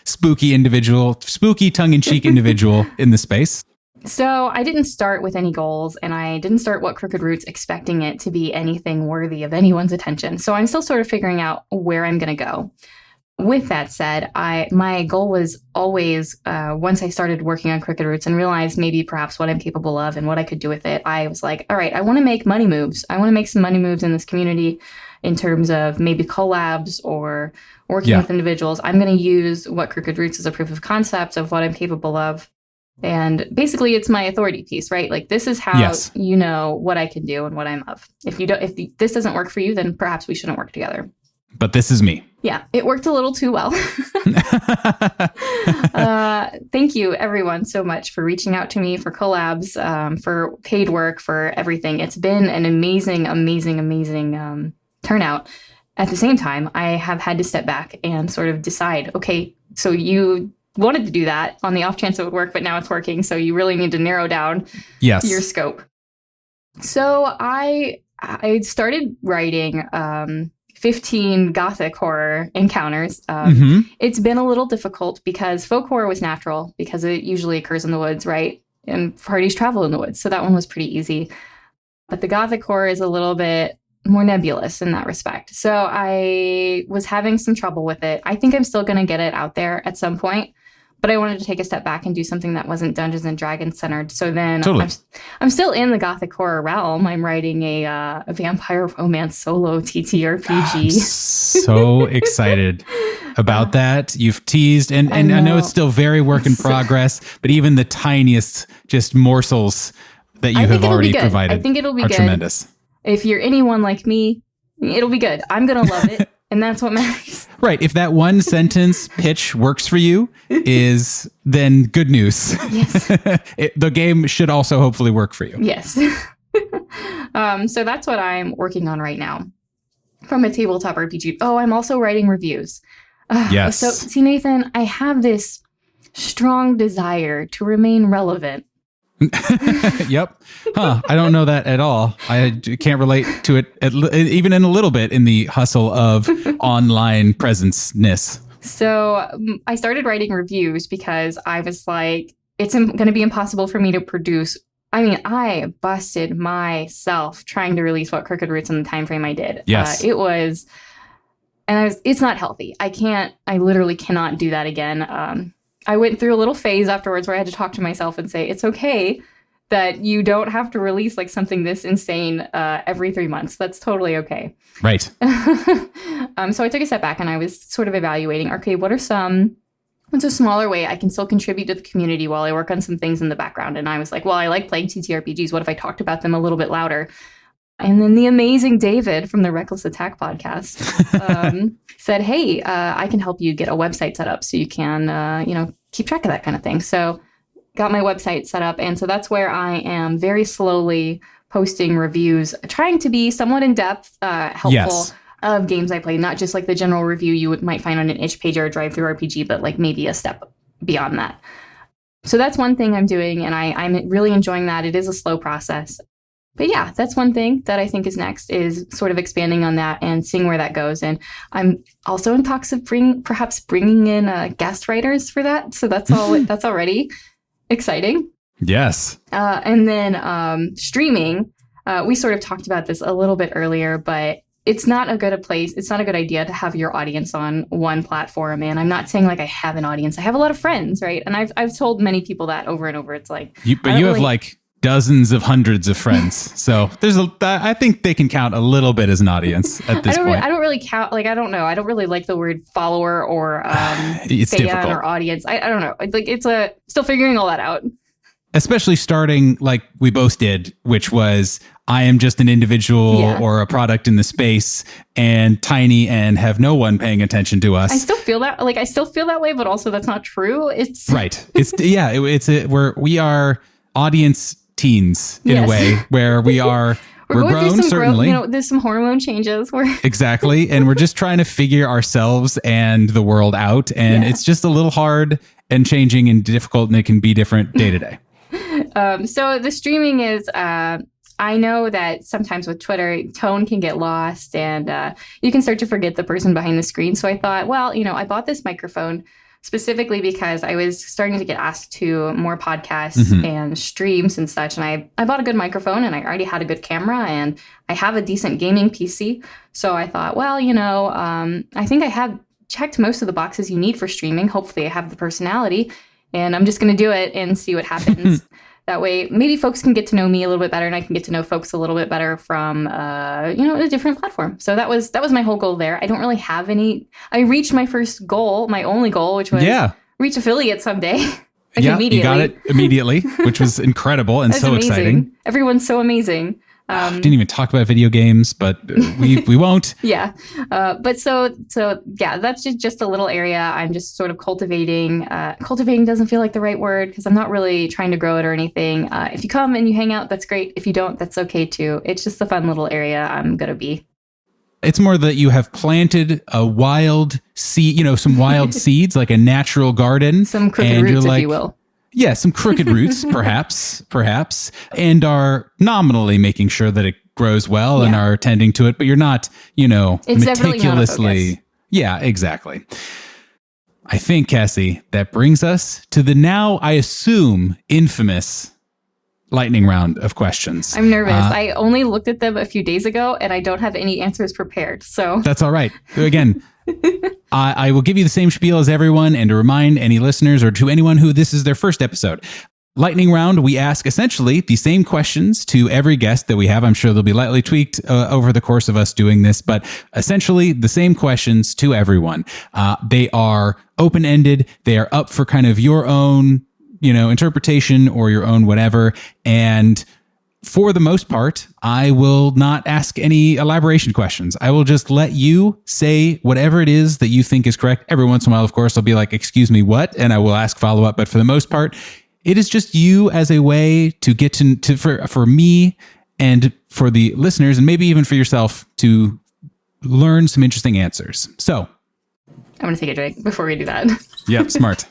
spooky tongue-in-cheek individual in the space. So I didn't start with any goals, and I didn't start What Crooked Roots expecting it to be anything worthy of anyone's attention. So I'm still sort of figuring out where I'm going to go. With that said, my goal was always, once I started working on Crooked Roots and realized maybe perhaps what I'm capable of and what I could do with it, I was like, all right, I want to make money moves. I want to make some money moves in this community in terms of maybe collabs or working with individuals. I'm going to use What Crooked Roots as a proof of concept of what I'm capable of. And basically, it's my authority piece, right? Like, this is how you know what I can do and what I'm of. If this doesn't work for you, then perhaps we shouldn't work together. But this is me. Yeah, it worked a little too well. Thank you, everyone, so much for reaching out to me, for collabs, for paid work, for everything. It's been an amazing turnout. At the same time, I have had to step back and sort of decide, okay, so you wanted to do that on the off chance it would work, but now it's working. So you really need to narrow down your scope. So I started writing 15 gothic horror encounters. It's been a little difficult because folk horror was natural because it usually occurs in the woods, right? And parties travel in the woods. So that one was pretty easy. But the gothic horror is a little bit more nebulous in that respect. So I was having some trouble with it. I think I'm still going to get it out there at some point. But I wanted to take a step back and do something that wasn't Dungeons and Dragons centered. So then I'm still in the gothic horror realm. I'm writing a vampire romance solo TTRPG. I'm so excited about that. You've teased, and I know it's still very work in progress, but even the tiniest just morsels that you have already provided I think it'll be are good. Tremendous. If you're anyone like me, it'll be good. I'm going to love it. And that's what matters. Right. If that one sentence pitch works for you, then good news. Yes. The game should also hopefully work for you. Yes. So that's what I'm working on right now from a tabletop RPG. Oh, I'm also writing reviews. Yes. So see, Nathan, I have this strong desire to remain relevant. Yep. Huh. I don't know that at all. I can't relate to it even in a little bit in the hustle of online presence-ness. So I started writing reviews because I was like, it's going to be impossible for me to produce. I mean, I busted myself trying to release What Crooked Roots in the time frame I did. Yes. It's not healthy. I literally cannot do that again. I went through a little phase afterwards where I had to talk to myself and say, it's okay that you don't have to release like something this insane every 3 months. That's totally okay. Right. So I took a step back and I was sort of evaluating, okay, what's a smaller way I can still contribute to the community while I work on some things in the background? And I was like, well, I like playing TTRPGs. What if I talked about them a little bit louder? And then the amazing David from the Reckless Attack podcast said, hey, I can help you get a website set up so you can, keep track of that kind of thing. So got my website set up. And so that's where I am very slowly posting reviews, trying to be somewhat in-depth, helpful of games I play, not just like the general review you might find on an itch page or a drive-through RPG, but like maybe a step beyond that. So that's one thing I'm doing, and I'm really enjoying that. It is a slow process. But yeah, that's one thing that I think is next, is sort of expanding on that and seeing where that goes. And I'm also in talks of perhaps bringing in guest writers for that. So that's already exciting. Yes. And then streaming, we sort of talked about this a little bit earlier, but it's not a good idea to have your audience on one platform. And I'm not saying like I have an audience. I have a lot of friends, right? And I've told many people that over and over. It's like, you have like dozens of hundreds of friends. So I think they can count a little bit as an audience at this point. I don't really count. Like, I don't know. I don't really like the word follower or it's fan difficult. Or audience. I don't know. Like it's still figuring all that out. Especially starting like we both did, which was I am just an individual or a product in the space and tiny and have no one paying attention to us. I still feel that way, but also that's not true. It's right. We are audience teens in a way where we're going grown, through some certainly. Growth, there's some hormone changes. Exactly. And we're just trying to figure ourselves and the world out. And it's just a little hard and changing and difficult, and it can be different day to day. So the streaming is, I know that sometimes with Twitter, tone can get lost and you can start to forget the person behind the screen. So I thought, well, I bought this microphone specifically because I was starting to get asked to more podcasts and streams and such. And I bought a good microphone and I already had a good camera and I have a decent gaming PC. So I thought, well, I think I have checked most of the boxes you need for streaming. Hopefully I have the personality and I'm just going to do it and see what happens. That way, maybe folks can get to know me a little bit better and I can get to know folks a little bit better from, a different platform. So that was my whole goal there. I don't really have any. I reached my first goal, my only goal, which was reach affiliate someday. You got it immediately, which was incrable and so amazing. Exciting. Everyone's so amazing. Didn't even talk about video games, but we won't. Yeah. But so that's just a little area I'm just sort of cultivating. Cultivating doesn't feel like the right word because I'm not really trying to grow it or anything. If you come and you hang out, that's great. If you don't, that's okay too. It's just a fun little area I'm going to be. It's more that you have planted a wild seed, some wild seeds, like a natural garden. Some crooked roots, if you will. Yeah, some crooked roots, perhaps, and are nominally making sure that it grows well and are tending to it, but you're not, it's meticulously. Yeah, exactly. I think, Cassie, that brings us to the now, I assume, infamous lightning round of questions. I'm nervous. I only looked at them a few days ago, and I don't have any answers prepared, so. That's all right. Again, I will give you the same spiel as everyone, and to remind any listeners or to anyone who this is their first episode. Lightning round, we ask essentially the same questions to every guest that we have. I'm sure they'll be lightly tweaked over the course of us doing this, but essentially the same questions to everyone. They are open-ended. They are up for kind of your own, interpretation or your own whatever. And for the most part, I will not ask any elaboration questions. I will just let you say whatever it is that you think is correct. Every once in a while, of course, I'll be like, excuse me, what? And I will ask follow-up. But for the most part, it is just you as a way to get to for me and for the listeners, and maybe even for yourself, to learn some interesting answers. So I'm going to take a drink before we do that. Yep, smart.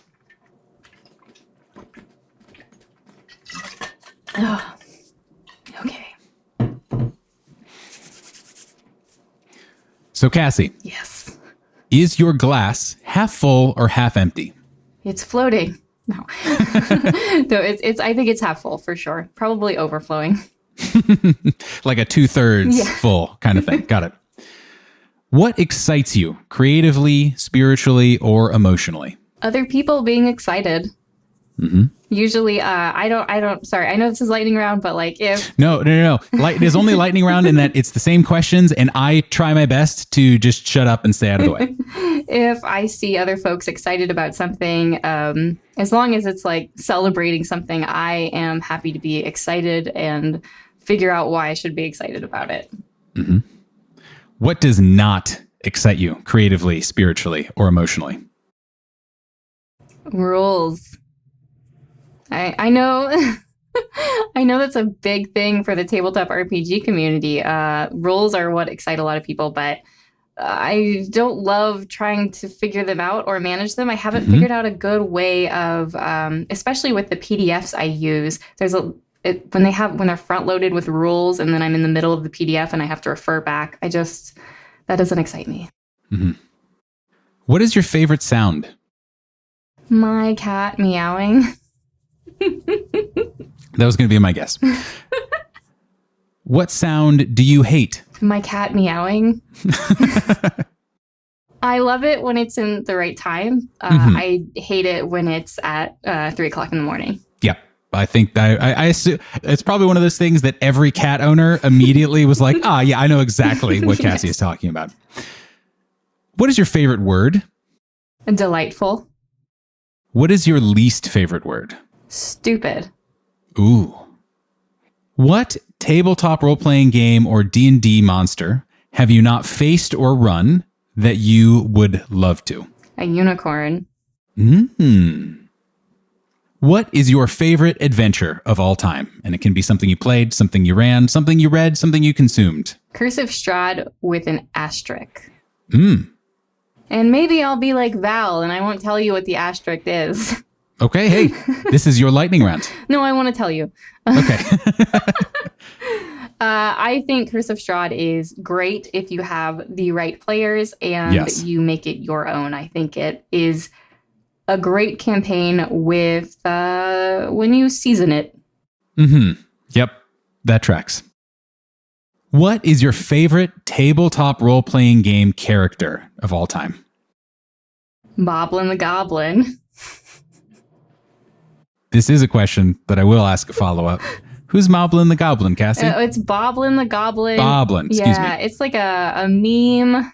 Oh, okay. So, Cassie. Yes. Is your glass half full or half empty? It's floating. No. No, it's. I think it's half full for sure. Probably overflowing. Like a 2/3 full kind of thing. Got it. What excites you creatively, spiritually, or emotionally? Other people being excited. Usually, I don't, sorry, I know this is lightning round, but like if... No. There's only lightning round in that it's the same questions and I try my best to just shut up and stay out of the way. If I see other folks excited about something, as long as it's like celebrating something, I am happy to be excited and figure out why I should be excited about it. Mm-hmm. What does not excite you creatively, spiritually, or emotionally? Rules. I know I know that's a big thing for the tabletop RPG community. Rules are what excite a lot of people, but I don't love trying to figure them out or manage them. I haven't figured out a good way of, especially with the PDFs I use. When they're front loaded with rules, and then I'm in the middle of the PDF and I have to refer back. That doesn't excite me. Mm-hmm. What is your favorite sound? My cat meowing. That was going to be my guess. What sound do you hate? My cat meowing. I love it when it's in the right time. I hate it when it's at 3 o'clock in the morning. Yep. I think I assume it's probably one of those things that every cat owner immediately was like, yeah, I know exactly what Cassie is talking about. What is your favorite word? Delightful. What is your least favorite word? Stupid. Ooh. What tabletop role-playing game or D&D monster have you not faced or run that you would love to? A unicorn. What is your favorite adventure of all time? And it can be something you played, something you ran, something you read, something you consumed. Cursive Strahd with an asterisk. And maybe I'll be like Val and I won't tell you what the asterisk is. Okay, hey, this is your lightning round. No, I want to tell you. Okay. I think Cursive Strahd is great if you have the right players and you make it your own. I think it is a great campaign with when you season it. Yep, that tracks. What is your favorite tabletop role-playing game character of all time? Boblin the Goblin. This is a question, but I will ask a follow-up. Who's Moblin the Goblin, Cassie? It's Boblin the Goblin. Boblin, excuse me. It's like a meme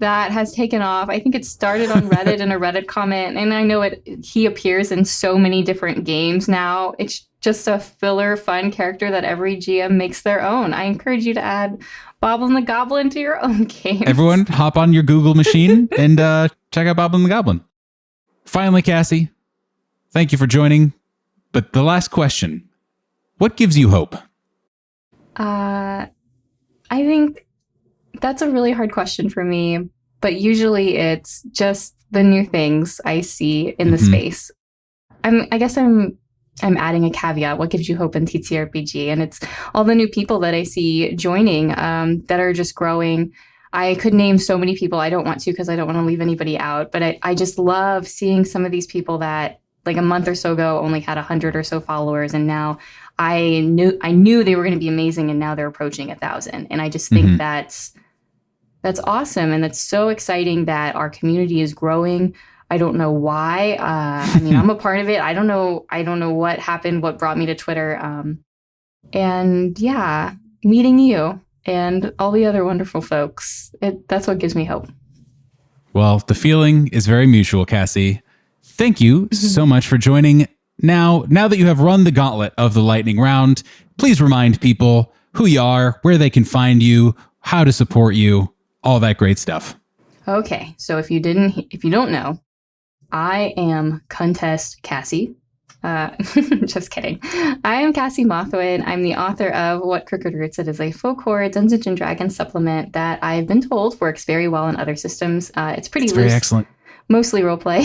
that has taken off. I think it started on Reddit in a Reddit comment, and I know he appears in so many different games now. It's just a filler, fun character that every GM makes their own. I encourage you to add Boblin the Goblin to your own game. Everyone, hop on your Google machine and check out Boblin the Goblin. Finally, Cassie, thank you for joining. But the last question, what gives you hope? I think that's a really hard question for me, but usually it's just the new things I see in the space. I guess I'm adding a caveat. What gives you hope in Ttrpg? And it's all the new people that I see joining that are just growing. I could name so many people. I don't want to because I don't want to leave anybody out. But I just love seeing some of these people that like a month or so ago only had 100 or so followers. And now I knew they were going to be amazing. And now they're approaching 1,000. And I just think that's awesome. And that's so exciting that our community is growing. I don't know why. I mean, I'm a part of it. I don't know what happened, what brought me to Twitter. And yeah, meeting you and all the other wonderful folks. That's what gives me hope. Well, the feeling is very mutual, Cassie. Thank you so much for joining. Now that you have run the gauntlet of the lightning round, please remind people who you are, where they can find you, how to support you, all that great stuff. Okay, so if you don't know, I am Contest Cassie. Just kidding. I am Cassi Mothwin. I'm the author of What Crooked Roots. It is a folk horror Dungeons and Dragons supplement that I've been told works very well in other systems. It's loose, very excellent. Mostly roleplay.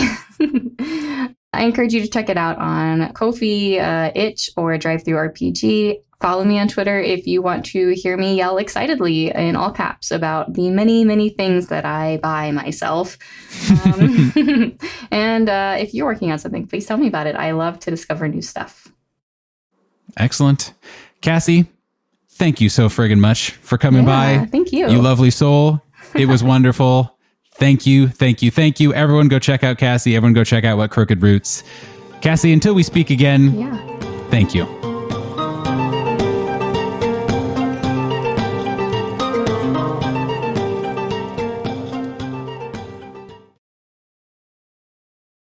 I encourage you to check it out on Ko-fi, Itch, or DriveThruRPG. Follow me on Twitter if you want to hear me yell excitedly in all caps about the many, many things that I buy myself. And if you're working on something, please tell me about it. I love to discover new stuff. Excellent. Cassie, thank you so friggin' much for coming by. Thank you. You lovely soul. It was wonderful. Thank you. Thank you. Thank you. Everyone go check out Cassie. Everyone go check out What Crooked Roots. Cassie, until we speak again, Yeah. thank you.